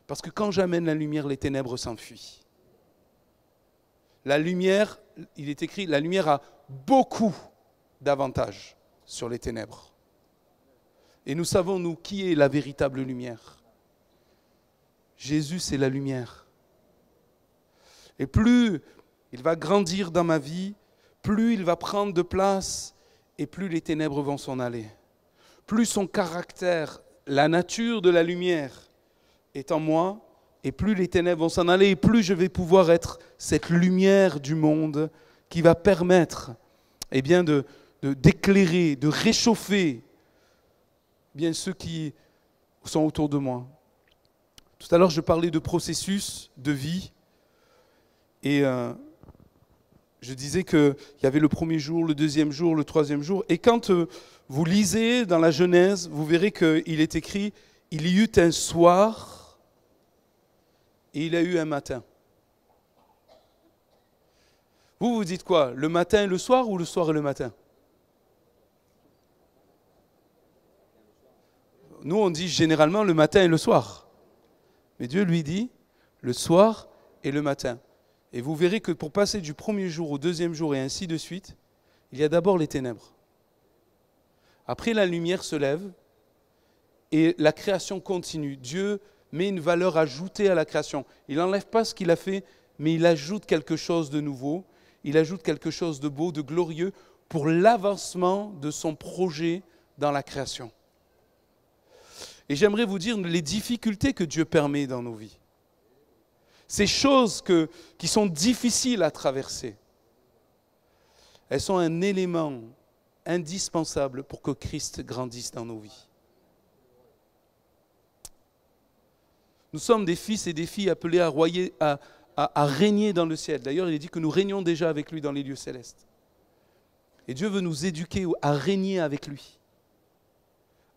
Parce que quand j'amène la lumière, les ténèbres s'enfuient. La lumière, il est écrit, la lumière a beaucoup d'avantages sur les ténèbres. Et nous savons, nous, qui est la véritable lumière. Jésus, c'est la lumière. Et plus il va grandir dans ma vie, plus il va prendre de place et plus les ténèbres vont s'en aller. Plus son caractère, la nature de la lumière est en moi, et plus les ténèbres vont s'en aller, et plus je vais pouvoir être cette lumière du monde qui va permettre d'éclairer, de réchauffer bien ceux qui sont autour de moi. Tout à l'heure, je parlais de processus de vie, et je disais qu'il y avait le premier jour, le deuxième jour, le troisième jour. Et quand vous lisez dans la Genèse, vous verrez qu'il est écrit « Il y eut un soir et il y a eu un matin ». Vous, vous dites quoi? Le matin et le soir ou le soir et le matin? Nous, on dit généralement le matin et le soir. Mais Dieu lui dit le soir et le matin. Et vous verrez que pour passer du premier jour au deuxième jour et ainsi de suite, il y a d'abord les ténèbres. Après, la lumière se lève et la création continue. Dieu met une valeur ajoutée à la création. Il n'enlève pas ce qu'il a fait, mais il ajoute quelque chose de nouveau. Il ajoute quelque chose de beau, de glorieux pour l'avancement de son projet dans la création. Et j'aimerais vous dire les difficultés que Dieu permet dans nos vies. Ces choses qui sont difficiles à traverser, elles sont un élément indispensable pour que Christ grandisse dans nos vies. Nous sommes des fils et des filles appelés à régner dans le ciel. D'ailleurs, il est dit que nous régnons déjà avec lui dans les lieux célestes. Et Dieu veut nous éduquer à régner avec lui,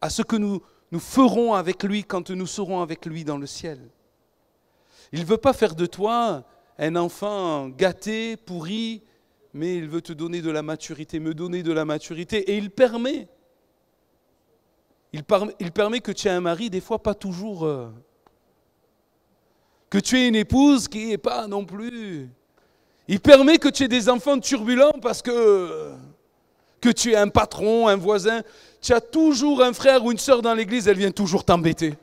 à ce que nous ferons avec lui quand nous serons avec lui dans le ciel. Il ne veut pas faire de toi un enfant gâté, pourri, mais il veut te donner de la maturité, me donner de la maturité. Et il permet. Il permet que tu aies un mari, des fois pas toujours. Que tu aies une épouse qui n'est pas non plus. Il permet que tu aies des enfants turbulents parce que tu aies un patron, un voisin. Tu as toujours un frère ou une sœur dans l'église, elle vient toujours t'embêter.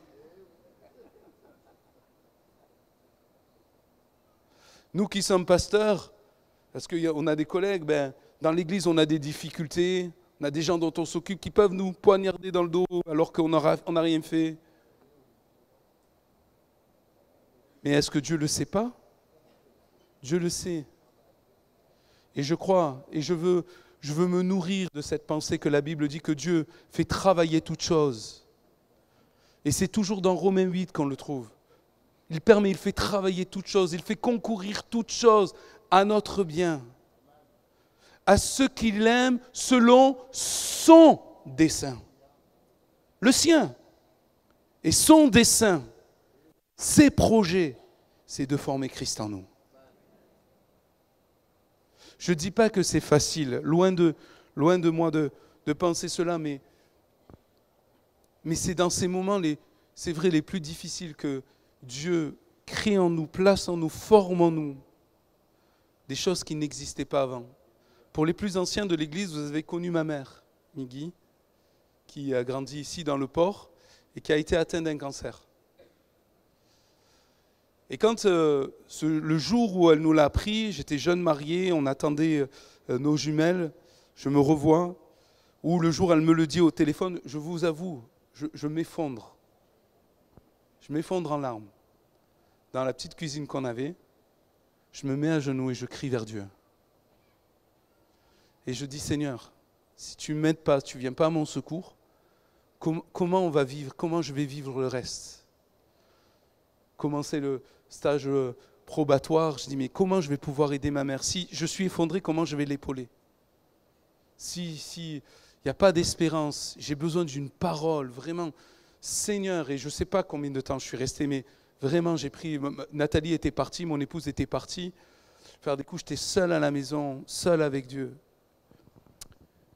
Nous qui sommes pasteurs, parce qu'on a des collègues, dans l'église on a des difficultés, on a des gens dont on s'occupe qui peuvent nous poignarder dans le dos alors qu'on n'a rien fait. Mais est-ce que Dieu ne le sait pas? Dieu le sait. Et je crois, et je veux me nourrir de cette pensée que la Bible dit que Dieu fait travailler toutes choses. Et c'est toujours dans Romains 8 qu'on le trouve. Il permet, il fait travailler toutes choses, il fait concourir toutes choses à notre bien, à ceux qu'il aime selon son dessein. Le sien. Et son dessein, ses projets, c'est de former Christ en nous. Je ne dis pas que c'est facile, loin de moi de penser cela, mais c'est dans ces moments, c'est vrai, les plus difficiles que Dieu crée en nous, place en nous, forme en nous des choses qui n'existaient pas avant. Pour les plus anciens de l'Église, vous avez connu ma mère, Migui, qui a grandi ici dans le port et qui a été atteinte d'un cancer. Et quand le jour où elle nous l'a appris, j'étais jeune marié, on attendait nos jumelles, je me revois, ou le jour où elle me le dit au téléphone, je vous avoue, je m'effondre. Je m'effondre en larmes. Dans la petite cuisine qu'on avait, je me mets à genoux et je crie vers Dieu. Et je dis, Seigneur, si tu ne m'aides pas, tu ne viens pas à mon secours, comment on va vivre, comment je vais vivre le reste? Commencer le stage probatoire, je dis, mais comment je vais pouvoir aider ma mère? Si je suis effondré, comment je vais l'épauler? Si n'y a pas d'espérance, j'ai besoin d'une parole, vraiment, Seigneur, et je ne sais pas combien de temps je suis resté, mais vraiment, j'ai pris, Nathalie était partie, mon épouse était partie, faire des coups, j'étais seul à la maison, seul avec Dieu.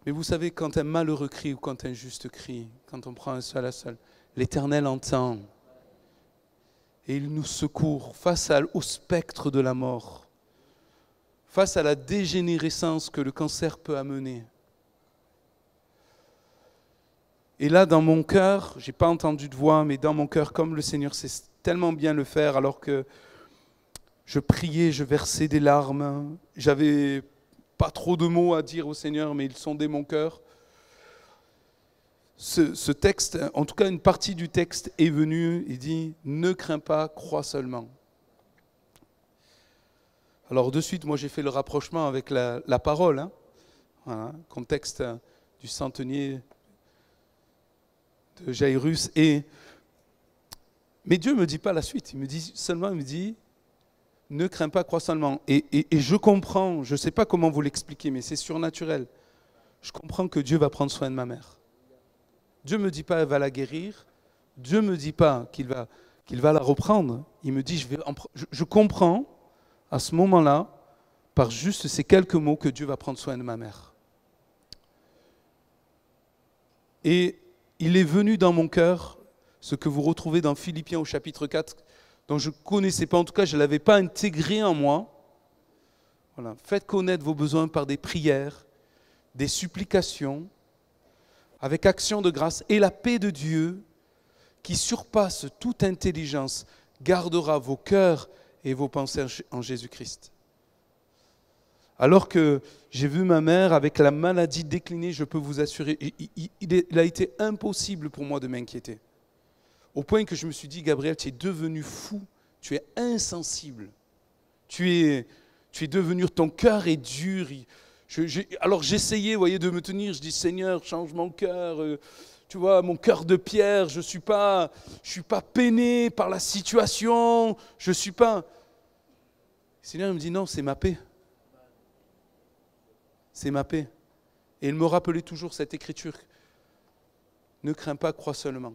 Mais vous savez, quand un malheureux crie ou quand un juste crie, quand on prend un seul à seul, l'Éternel entend. Et il nous secourt face au spectre de la mort, face à la dégénérescence que le cancer peut amener. Et là, dans mon cœur, je n'ai pas entendu de voix, mais dans mon cœur, comme le Seigneur sait tellement bien le faire, alors que je priais, je versais des larmes, j'avais pas trop de mots à dire au Seigneur, mais il sondait mon cœur. Ce texte, en tout cas une partie du texte est venue, il dit « Ne crains pas, crois seulement ». Alors de suite, moi j'ai fait le rapprochement avec la parole, hein. Voilà, contexte du centenier de Jairus. Mais Dieu ne me dit pas la suite, il me dit ne crains pas, crois seulement. Et je comprends, je ne sais pas comment vous l'expliquer, mais c'est surnaturel. Je comprends que Dieu va prendre soin de ma mère. Dieu ne me dit pas qu'elle va la guérir, Dieu ne me dit pas qu'il va la reprendre. Il me dit, je comprends à ce moment-là, par juste ces quelques mots, que Dieu va prendre soin de ma mère. Et il est venu dans mon cœur, ce que vous retrouvez dans Philippiens au chapitre 4, dont je ne connaissais pas, en tout cas je ne l'avais pas intégré en moi. Voilà. Faites connaître vos besoins par des prières, des supplications, avec action de grâce, et la paix de Dieu, qui surpasse toute intelligence, gardera vos cœurs et vos pensées en Jésus-Christ. Alors que j'ai vu ma mère avec la maladie déclinée, je peux vous assurer, il a été impossible pour moi de m'inquiéter. Au point que je me suis dit, Gabriel, tu es devenu fou, tu es insensible, tu es devenu, ton cœur est dur. Alors j'essayais, vous voyez, de me tenir, je dis, Seigneur, change mon cœur, tu vois, mon cœur de pierre, je suis pas peiné par la situation, je suis pas... Le Seigneur me dit, non, c'est ma paix. C'est ma paix. Et il me rappelait toujours cette écriture. Ne crains pas, crois seulement.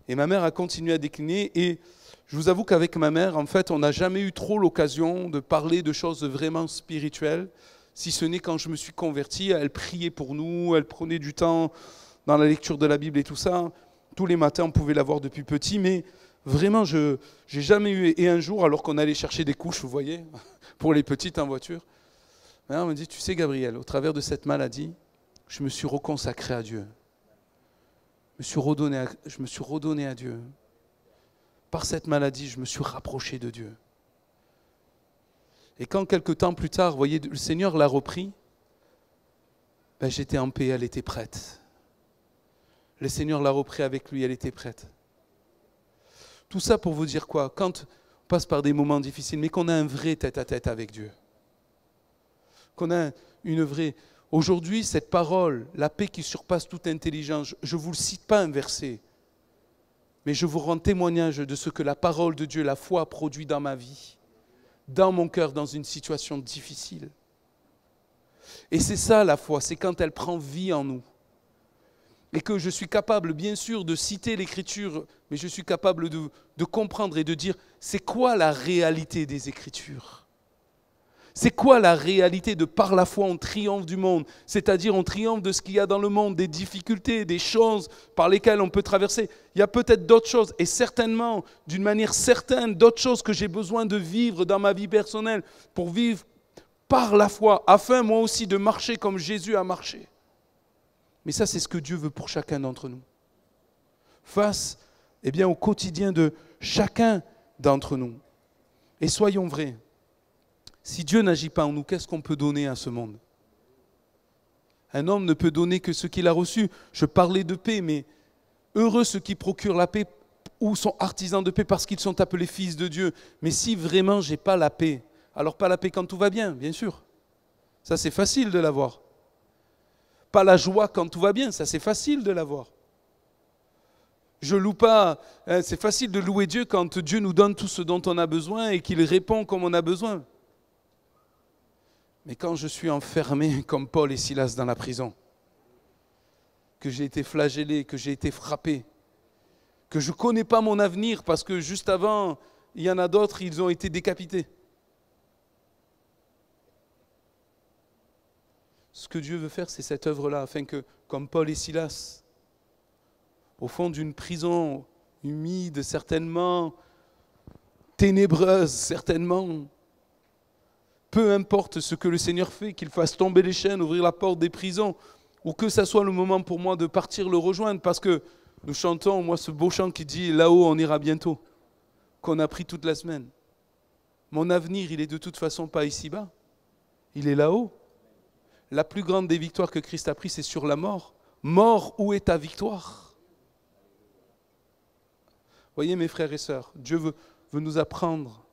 Et ma mère a continué à décliner. Et je vous avoue qu'avec ma mère, en fait, on n'a jamais eu trop l'occasion de parler de choses vraiment spirituelles, si ce n'est quand je me suis converti. Elle priait pour nous, elle prenait du temps dans la lecture de la Bible et tout ça. Tous les matins, on pouvait la voir depuis petit, mais vraiment, je n'ai jamais eu... Et un jour, alors qu'on allait chercher des couches, vous voyez, pour les petites en voiture, on me dit, tu sais Gabriel, au travers de cette maladie, je me suis reconsacré à Dieu. Je me suis redonné à Dieu. Par cette maladie, je me suis rapproché de Dieu. Et quand quelques temps plus tard, vous voyez, le Seigneur l'a repris, j'étais en paix, elle était prête. Le Seigneur l'a repris avec lui, elle était prête. Tout ça pour vous dire quoi? Quand on passe par des moments difficiles, mais qu'on a un vrai tête-à-tête avec Dieu, qu'on a une vraie... Aujourd'hui, cette parole, la paix qui surpasse toute intelligence, je ne vous le cite pas un verset, mais je vous rends témoignage de ce que la parole de Dieu, la foi, produit dans ma vie, dans mon cœur, dans une situation difficile. Et c'est ça la foi, c'est quand elle prend vie en nous. Et que je suis capable, bien sûr, de citer l'Écriture, mais je suis capable de comprendre et de dire, c'est quoi la réalité des Écritures ? C'est quoi la réalité de par la foi on triomphe du monde? C'est-à-dire on triomphe de ce qu'il y a dans le monde, des difficultés, des choses par lesquelles on peut traverser. Il y a peut-être d'autres choses, et certainement, d'une manière certaine, d'autres choses que j'ai besoin de vivre dans ma vie personnelle pour vivre par la foi, afin moi aussi de marcher comme Jésus a marché. Mais ça, c'est ce que Dieu veut pour chacun d'entre nous. Face au quotidien de chacun d'entre nous. Et soyons vrais. Si Dieu n'agit pas en nous, qu'est-ce qu'on peut donner à ce monde? Un homme ne peut donner que ce qu'il a reçu. Je parlais de paix, mais heureux ceux qui procurent la paix ou sont artisans de paix parce qu'ils sont appelés fils de Dieu. Mais si vraiment je n'ai pas la paix, alors pas la paix quand tout va bien, bien sûr. Ça, c'est facile de l'avoir. Pas la joie quand tout va bien, ça c'est facile de l'avoir. Je loue pas, c'est facile de louer Dieu quand Dieu nous donne tout ce dont on a besoin et qu'il répond comme on a besoin. Mais quand je suis enfermé comme Paul et Silas dans la prison, que j'ai été flagellé, que j'ai été frappé, que je ne connais pas mon avenir parce que juste avant, il y en a d'autres, ils ont été décapités. Ce que Dieu veut faire, c'est cette œuvre-là, afin que, comme Paul et Silas, au fond d'une prison humide, certainement, ténébreuse, certainement, Peu importe ce que le Seigneur fait, qu'il fasse tomber les chaînes, ouvrir la porte des prisons, ou que ça soit le moment pour moi de partir le rejoindre, parce que nous chantons, moi, ce beau chant qui dit « Là-haut, on ira bientôt », qu'on a pris toute la semaine. Mon avenir, il est de toute façon pas ici-bas, il est là-haut. La plus grande des victoires que Christ a prises, c'est sur la mort. Mort, où est ta victoire? Voyez mes frères et sœurs, Dieu veut nous apprendre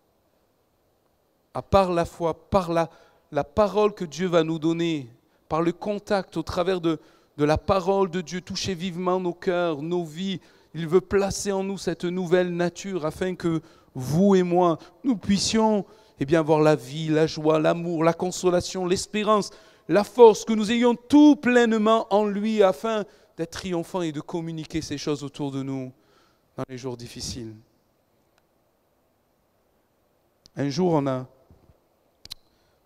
à par la foi, par la parole que Dieu va nous donner, par le contact au travers de la parole de Dieu, toucher vivement nos cœurs, nos vies. Il veut placer en nous cette nouvelle nature afin que vous et moi, nous puissions voir la vie, la joie, l'amour, la consolation, l'espérance, la force, que nous ayons tout pleinement en lui afin d'être triomphants et de communiquer ces choses autour de nous dans les jours difficiles. Un jour, on a,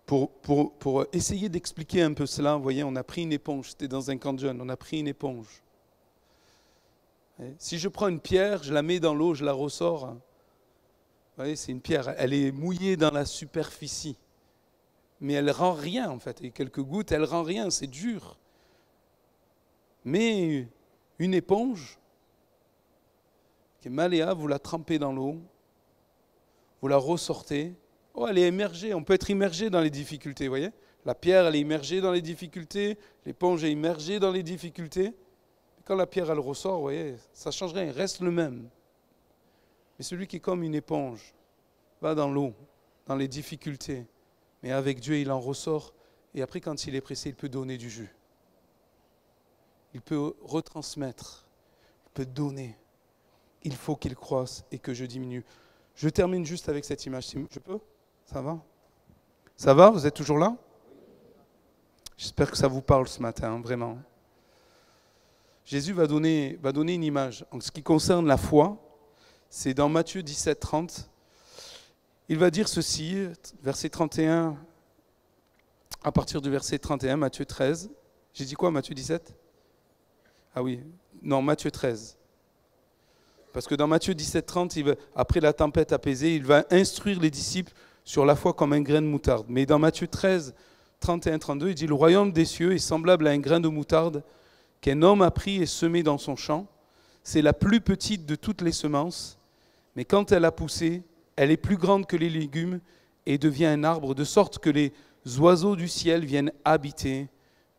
pour essayer d'expliquer un peu cela, vous voyez, on a pris une éponge, c'était dans un camp de jeunes, on a pris une éponge. Et si je prends une pierre, je la mets dans l'eau, je la ressors, vous voyez, c'est une pierre, elle est mouillée dans la superficie. Mais elle ne rend rien en fait. Et quelques gouttes, elle ne rend rien, c'est dur. Mais une éponge qui est malléable, vous la trempez dans l'eau, vous la ressortez. Oh, elle est immergée, on peut être immergé dans les difficultés, vous voyez. La pierre, elle est immergée dans les difficultés, l'éponge est immergée dans les difficultés. Quand la pierre, elle ressort, vous voyez, ça ne change rien, il reste le même. Mais celui qui est comme une éponge, va dans l'eau, dans les difficultés. Mais avec Dieu, il en ressort. Et après, quand il est pressé, il peut donner du jus. Il peut retransmettre. Il peut donner. Il faut qu'il croisse et que je diminue. Je termine juste avec cette image. Je peux? Ça va? Ça va? Vous êtes toujours là? J'espère que ça vous parle ce matin, vraiment. Jésus va donner une image. En ce qui concerne la foi, c'est dans Matthieu 17, 30. Il va dire ceci, verset 31, à partir du verset 31, Matthieu 13. J'ai dit quoi, Matthieu 17? Ah oui, non, Matthieu 13. Parce que dans Matthieu 17, 30, après la tempête apaisée, il va instruire les disciples sur la foi comme un grain de moutarde. Mais dans Matthieu 13, 31, 32, il dit « Le royaume des cieux est semblable à un grain de moutarde qu'un homme a pris et semé dans son champ. C'est la plus petite de toutes les semences, mais quand elle a poussé, elle est plus grande que les légumes et devient un arbre, de sorte que les oiseaux du ciel viennent habiter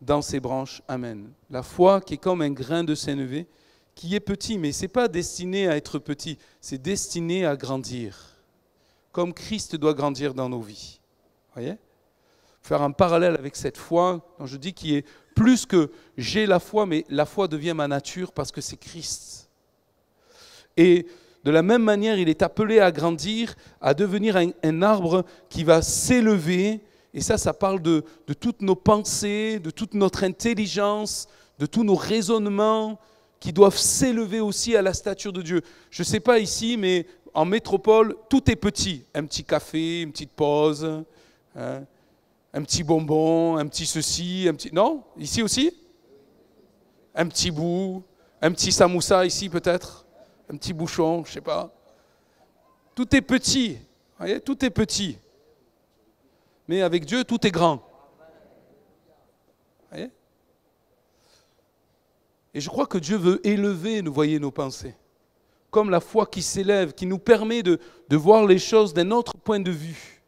dans ses branches. » Amen. La foi qui est comme un grain de sénévé, qui est petit, mais ce n'est pas destiné à être petit, c'est destiné à grandir. Comme Christ doit grandir dans nos vies. Vous voyez ? Faire un parallèle avec cette foi, dont je dis qui est plus que j'ai la foi, mais la foi devient ma nature parce que c'est Christ. Et de la même manière, il est appelé à grandir, à devenir un arbre qui va s'élever. Et ça parle de toutes nos pensées, de toute notre intelligence, de tous nos raisonnements qui doivent s'élever aussi à la stature de Dieu. Je ne sais pas ici, mais en métropole, tout est petit. Un petit café, une petite pause, hein, un petit bonbon, un petit ceci, un petit... Non? Ici aussi? Un petit bout, un petit samoussa ici peut-être? Un petit bouchon, je ne sais pas. Tout est petit, vous voyez, tout est petit. Mais avec Dieu, tout est grand. Vous voyez? Et je crois que Dieu veut élever, vous voyez, nos pensées. Comme la foi qui s'élève, qui nous permet de voir les choses d'un autre point de vue.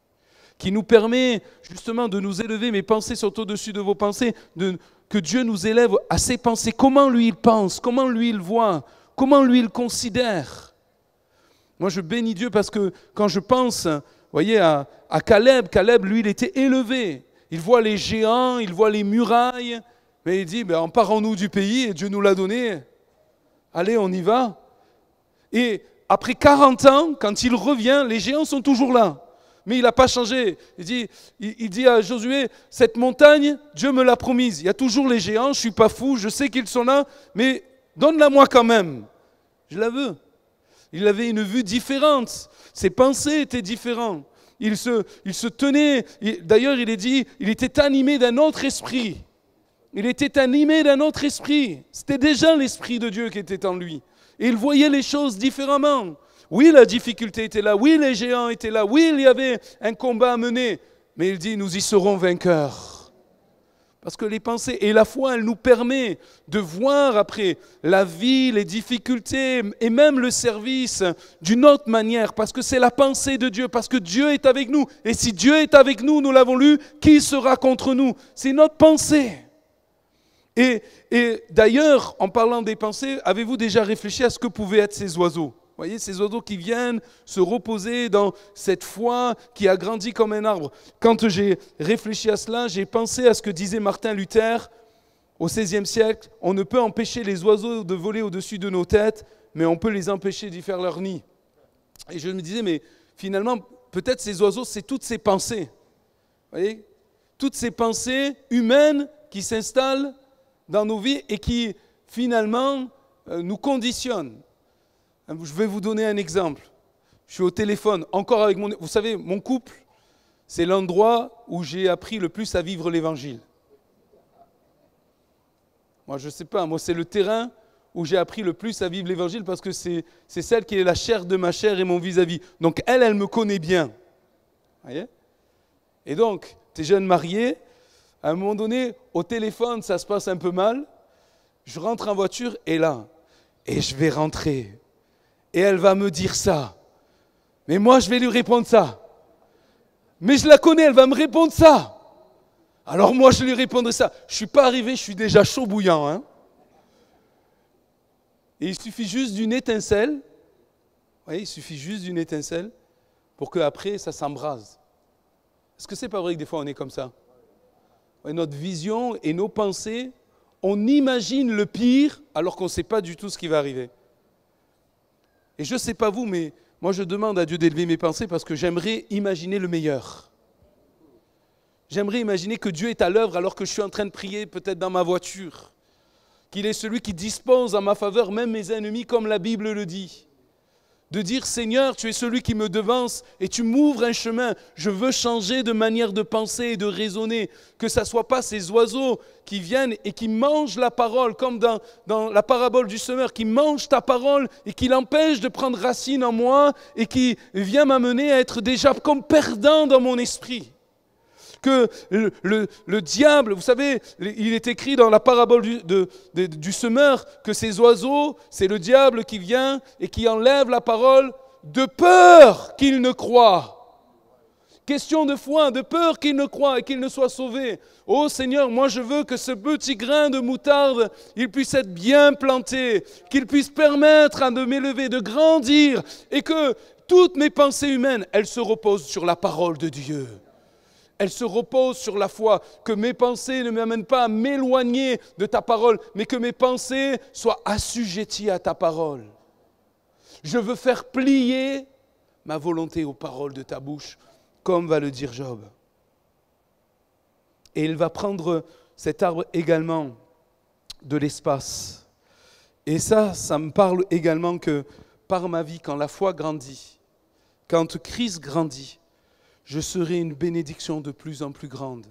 Qui nous permet justement de nous élever, mes pensées sont au-dessus de vos pensées, que Dieu nous élève à ses pensées. Comment lui il pense, comment lui il voit, comment lui il considère. Moi je bénis Dieu parce que quand je pense, vous voyez, à Caleb, lui il était élevé. Il voit les géants, il voit les murailles, mais il dit, emparons-nous du pays et Dieu nous l'a donné. Allez, on y va. Et après 40 ans, quand il revient, les géants sont toujours là. Mais il n'a pas changé. Il dit à Josué, cette montagne, Dieu me l'a promise. Il y a toujours les géants, je ne suis pas fou, je sais qu'ils sont là, mais donne-la moi quand même. Je la veux. Il avait une vue différente. Ses pensées étaient différentes. Il se tenait, d'ailleurs il est dit, il était animé d'un autre esprit. Il était animé d'un autre esprit. C'était déjà l'esprit de Dieu qui était en lui. Et il voyait les choses différemment. Oui, la difficulté était là. Oui, les géants étaient là. Oui, il y avait un combat à mener. Mais il dit, nous y serons vainqueurs. Parce que les pensées et la foi, elle nous permet de voir après la vie, les difficultés et même le service d'une autre manière. Parce que c'est la pensée de Dieu, parce que Dieu est avec nous. Et si Dieu est avec nous, nous l'avons lu, qui sera contre nous? C'est notre pensée. Et d'ailleurs, en parlant des pensées, avez-vous déjà réfléchi à ce que pouvaient être ces oiseaux? Vous voyez, ces oiseaux qui viennent se reposer dans cette foi qui a grandi comme un arbre. Quand j'ai réfléchi à cela, j'ai pensé à ce que disait Martin Luther au XVIe siècle. On ne peut empêcher les oiseaux de voler au-dessus de nos têtes, mais on peut les empêcher d'y faire leur nid. Et je me disais, mais finalement, peut-être ces oiseaux, c'est toutes ces pensées. Vous voyez, toutes ces pensées humaines qui s'installent dans nos vies et qui, finalement, nous conditionnent. Je vais vous donner un exemple. Je suis au téléphone, encore avec mon... Vous savez, mon couple, c'est l'endroit où j'ai appris le plus à vivre l'Évangile. Moi, je ne sais pas, moi, c'est le terrain où j'ai appris le plus à vivre l'Évangile parce que c'est celle qui est la chair de ma chair et mon vis-à-vis. Donc, elle me connaît bien. Vous voyez ? Et donc, tu es jeune marié, à un moment donné, au téléphone, ça se passe un peu mal. Je rentre en voiture et là, et je vais rentrer. Et elle va me dire ça. Mais moi, je vais lui répondre ça. Mais je la connais, elle va me répondre ça. Alors moi, je lui répondrai ça. Je ne suis pas arrivé, je suis déjà chaud bouillant. Hein. Et il suffit juste d'une étincelle. Vous voyez, il suffit juste d'une étincelle pour qu'après, ça s'embrase. Est-ce que ce n'est pas vrai que des fois, on est comme ça? Notre vision et nos pensées, on imagine le pire alors qu'on ne sait pas du tout ce qui va arriver. Et je ne sais pas vous, mais moi je demande à Dieu d'élever mes pensées parce que j'aimerais imaginer le meilleur. J'aimerais imaginer que Dieu est à l'œuvre alors que je suis en train de prier peut-être dans ma voiture. Qu'il est celui qui dispose en ma faveur même mes ennemis comme la Bible le dit. De dire Seigneur, tu es celui qui me devance et tu m'ouvres un chemin. Je veux changer de manière de penser et de raisonner. Que ce ne soit pas ces oiseaux qui viennent et qui mangent la parole, comme dans la parabole du semeur, qui mangent ta parole et qui l'empêchent de prendre racine en moi et qui vient m'amener à être déjà comme perdant dans mon esprit. Que le diable, vous savez, il est écrit dans la parabole du semeur que ces oiseaux, c'est le diable qui vient et qui enlève la parole de peur qu'il ne croie. Question de foi, de peur qu'il ne croie et qu'il ne soit sauvé. Oh Seigneur, moi je veux que ce petit grain de moutarde, il puisse être bien planté, qu'il puisse permettre de m'élever, de grandir et que toutes mes pensées humaines, elles se reposent sur la parole de Dieu. Elle se repose sur la foi, que mes pensées ne m'amènent pas à m'éloigner de ta parole, mais que mes pensées soient assujetties à ta parole. Je veux faire plier ma volonté aux paroles de ta bouche, comme va le dire Job. Et il va prendre cet arbre également de l'espace. Et ça me parle également que par ma vie, quand la foi grandit, quand Christ grandit, je serai une bénédiction de plus en plus grande.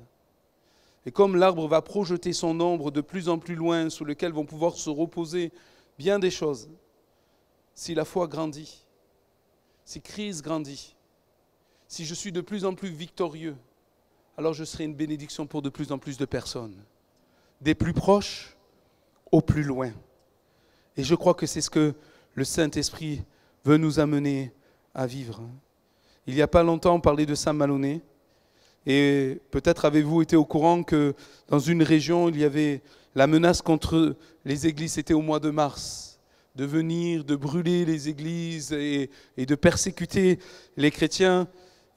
Et comme l'arbre va projeter son ombre de plus en plus loin, sous lequel vont pouvoir se reposer bien des choses, si la foi grandit, si Christ grandit, si je suis de plus en plus victorieux, alors je serai une bénédiction pour de plus en plus de personnes, des plus proches au plus loin. Et je crois que c'est ce que le Saint-Esprit veut nous amener à vivre. Il n'y a pas longtemps, on parlait de Saint-Malonné. Et peut-être avez-vous été au courant que dans une région, il y avait la menace contre les églises, c'était au mois de mars, de venir, de brûler les églises et de persécuter les chrétiens.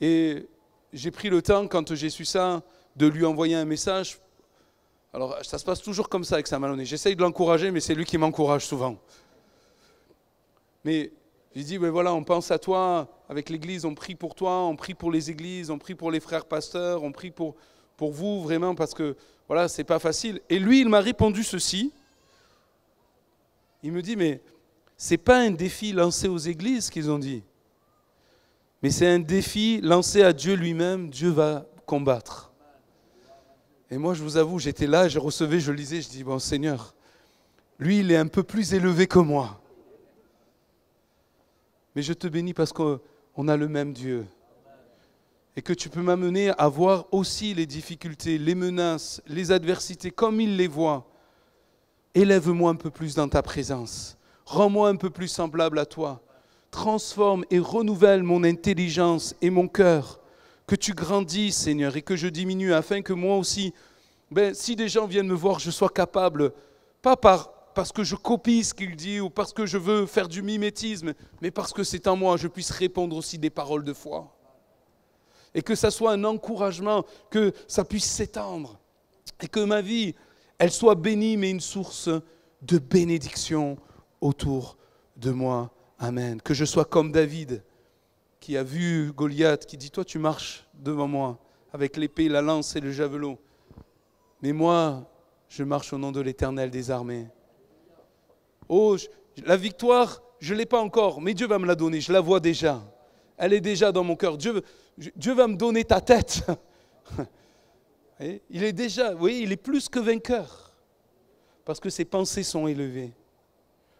Et j'ai pris le temps, quand j'ai su ça, de lui envoyer un message. Alors, ça se passe toujours comme ça avec Saint-Malonné. J'essaye de l'encourager, mais c'est lui qui m'encourage souvent. Mais j'ai dit, ben voilà, on pense à toi, avec l'église, on prie pour toi, on prie pour les églises, on prie pour les frères pasteurs, on prie pour vous vraiment parce que voilà, c'est pas facile. Et lui, il m'a répondu ceci. Il me dit, mais c'est pas un défi lancé aux églises qu'ils ont dit, mais c'est un défi lancé à Dieu lui-même. Dieu va combattre. Et moi, je vous avoue, j'étais là, je recevais, je lisais, je dis, bon Seigneur, lui, il est un peu plus élevé que moi. Mais je te bénis parce qu'on a le même Dieu. et que tu peux m'amener à voir aussi les difficultés, les menaces, les adversités comme il les voit. Élève-moi un peu plus dans ta présence. Rends-moi un peu plus semblable à toi. Transforme et renouvelle mon intelligence et mon cœur. Que tu grandisses, Seigneur, et que je diminue afin que moi aussi, si des gens viennent me voir, je sois capable, pas parce que je copie ce qu'il dit ou parce que je veux faire du mimétisme, mais parce que c'est en moi, je puisse répondre aussi des paroles de foi. Et que ça soit un encouragement, que ça puisse s'étendre. Et que ma vie, elle soit bénie, mais une source de bénédiction autour de moi. Amen. Que je sois comme David, qui a vu Goliath, qui dit, toi tu marches devant moi, avec l'épée, la lance et le javelot. Mais moi, je marche au nom de l'Éternel des armées. Oh, la victoire, je ne l'ai pas encore, mais Dieu va me la donner, je la vois déjà. Elle est déjà dans mon cœur. Dieu va me donner ta tête. Il est déjà, vous voyez, il est plus que vainqueur. Parce que ses pensées sont élevées.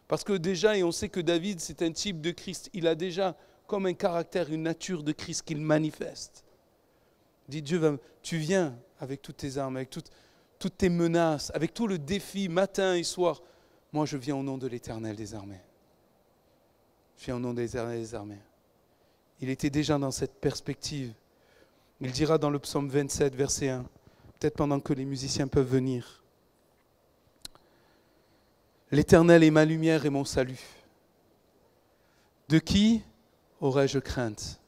Parce que déjà, et on sait que David, c'est un type de Christ, il a déjà comme un caractère, une nature de Christ qu'il manifeste. Dit Dieu, tu viens avec toutes tes armes, avec toutes tes menaces, avec tout le défi matin et soir. Moi, je viens au nom de l'Éternel des armées. Je viens au nom de l'Éternel des armées. Il était déjà dans cette perspective. Il dira dans le psaume 27, verset 1, peut-être pendant que les musiciens peuvent venir. L'Éternel est ma lumière et mon salut. De qui aurais-je crainte?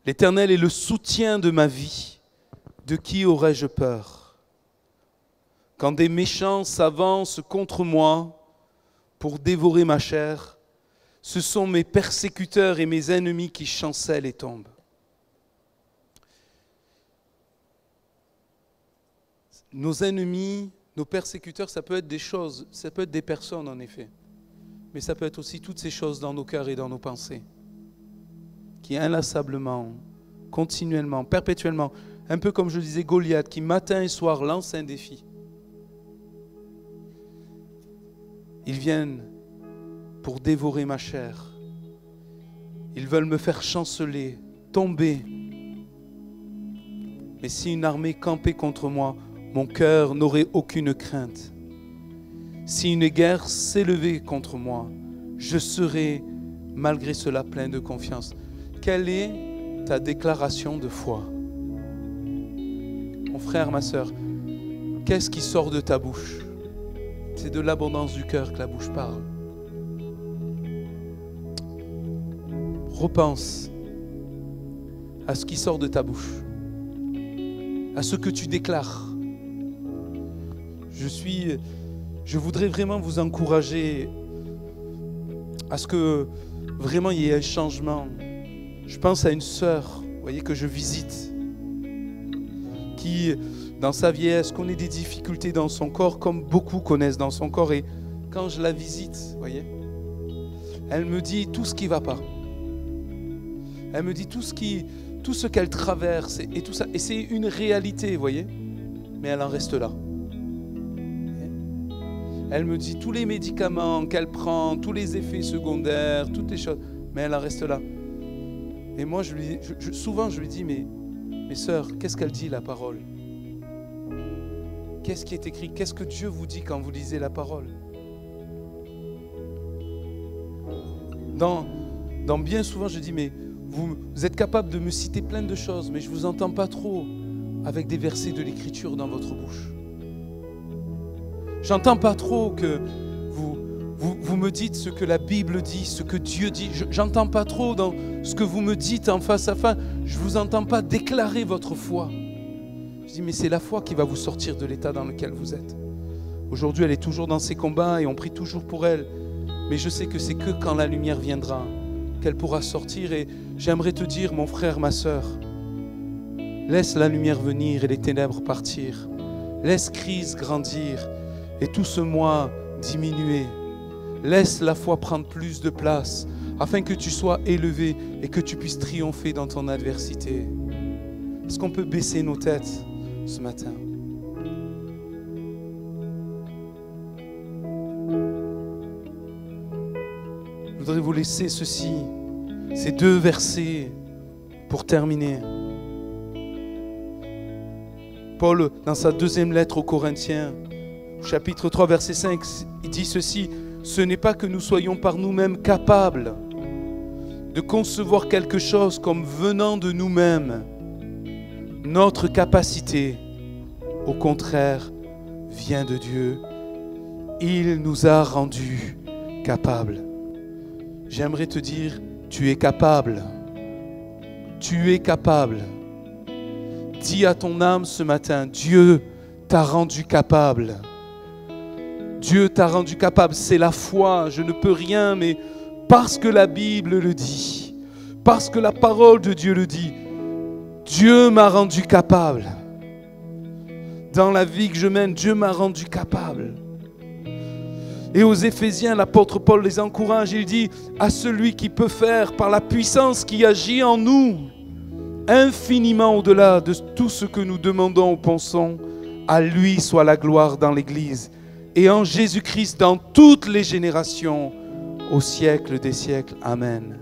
L'Éternel est le soutien de ma vie. De qui aurais-je peur? Quand des méchants s'avancent contre moi pour dévorer ma chair, ce sont mes persécuteurs et mes ennemis qui chancellent et tombent. Nos ennemis, nos persécuteurs, ça peut être des choses, ça peut être des personnes en effet, mais ça peut être aussi toutes ces choses dans nos cœurs et dans nos pensées, qui inlassablement, continuellement, perpétuellement, un peu comme je disais Goliath, qui matin et soir lance un défi. Ils viennent pour dévorer ma chair. Ils veulent me faire chanceler, tomber. Mais si une armée campait contre moi, mon cœur n'aurait aucune crainte. Si une guerre s'élevait contre moi, je serais malgré cela plein de confiance. Quelle est ta déclaration de foi? Mon frère, ma sœur, qu'est-ce qui sort de ta bouche? C'est de l'abondance du cœur que la bouche parle. Repense à ce qui sort de ta bouche, à ce que tu déclares. Je voudrais vraiment vous encourager à ce que vraiment il y ait un changement. Je pense à une sœur, vous voyez, que je visite, qui, dans sa vieillesse, connaît des difficultés dans son corps, comme beaucoup connaissent dans son corps. Et quand je la visite, vous voyez, elle me dit tout ce qui ne va pas. Elle me dit tout ce qu'elle traverse et tout ça. Et c'est une réalité, vous voyez, mais elle en reste là. Elle me dit tous les médicaments qu'elle prend, tous les effets secondaires, toutes les choses, mais elle en reste là. Et moi, souvent, je lui dis, mais sœurs, qu'est-ce qu'elle dit, la parole? Qu'est-ce qui est écrit? Qu'est-ce que Dieu vous dit quand vous lisez la parole? Dans bien souvent, je dis, mais vous êtes capable de me citer plein de choses, mais je ne vous entends pas trop avec des versets de l'Écriture dans votre bouche. J'entends pas trop que vous me dites ce que la Bible dit, ce que Dieu dit. J'entends pas trop dans ce que vous me dites en face à face. Je vous entends pas déclarer votre foi. Je dis, mais c'est la foi qui va vous sortir de l'état dans lequel vous êtes. Aujourd'hui, elle est toujours dans ses combats et on prie toujours pour elle. Mais je sais que c'est que quand la lumière viendra qu'elle pourra sortir. Et j'aimerais te dire, mon frère, ma sœur, laisse la lumière venir et les ténèbres partir. Laisse crise grandir et tout ce moi diminuer. Laisse la foi prendre plus de place afin que tu sois élevé et que tu puisses triompher dans ton adversité. Est-ce qu'on peut baisser nos têtes ce matin? Je voudrais vous laisser ceci, ces deux versets Pour terminer, Paul, dans sa deuxième lettre aux Corinthiens, chapitre 3, verset 5, il dit ceci: « Ce n'est pas que nous soyons par nous-mêmes capables de concevoir quelque chose comme venant de nous-mêmes. Notre capacité, au contraire, vient de Dieu. Il nous a rendus capables. » J'aimerais te dire, tu es capable. Tu es capable. Dis à ton âme ce matin, Dieu t'a rendu capable. Dieu t'a rendu capable, c'est la foi. Je ne peux rien, mais parce que la Bible le dit, parce que la parole de Dieu le dit, Dieu m'a rendu capable. Dans la vie que je mène, Dieu m'a rendu capable. Et aux Éphésiens, l'apôtre Paul les encourage, il dit à celui qui peut faire par la puissance qui agit en nous, infiniment au-delà de tout ce que nous demandons ou pensons, à lui soit la gloire dans l'Église et en Jésus-Christ dans toutes les générations, au siècle des siècles. Amen.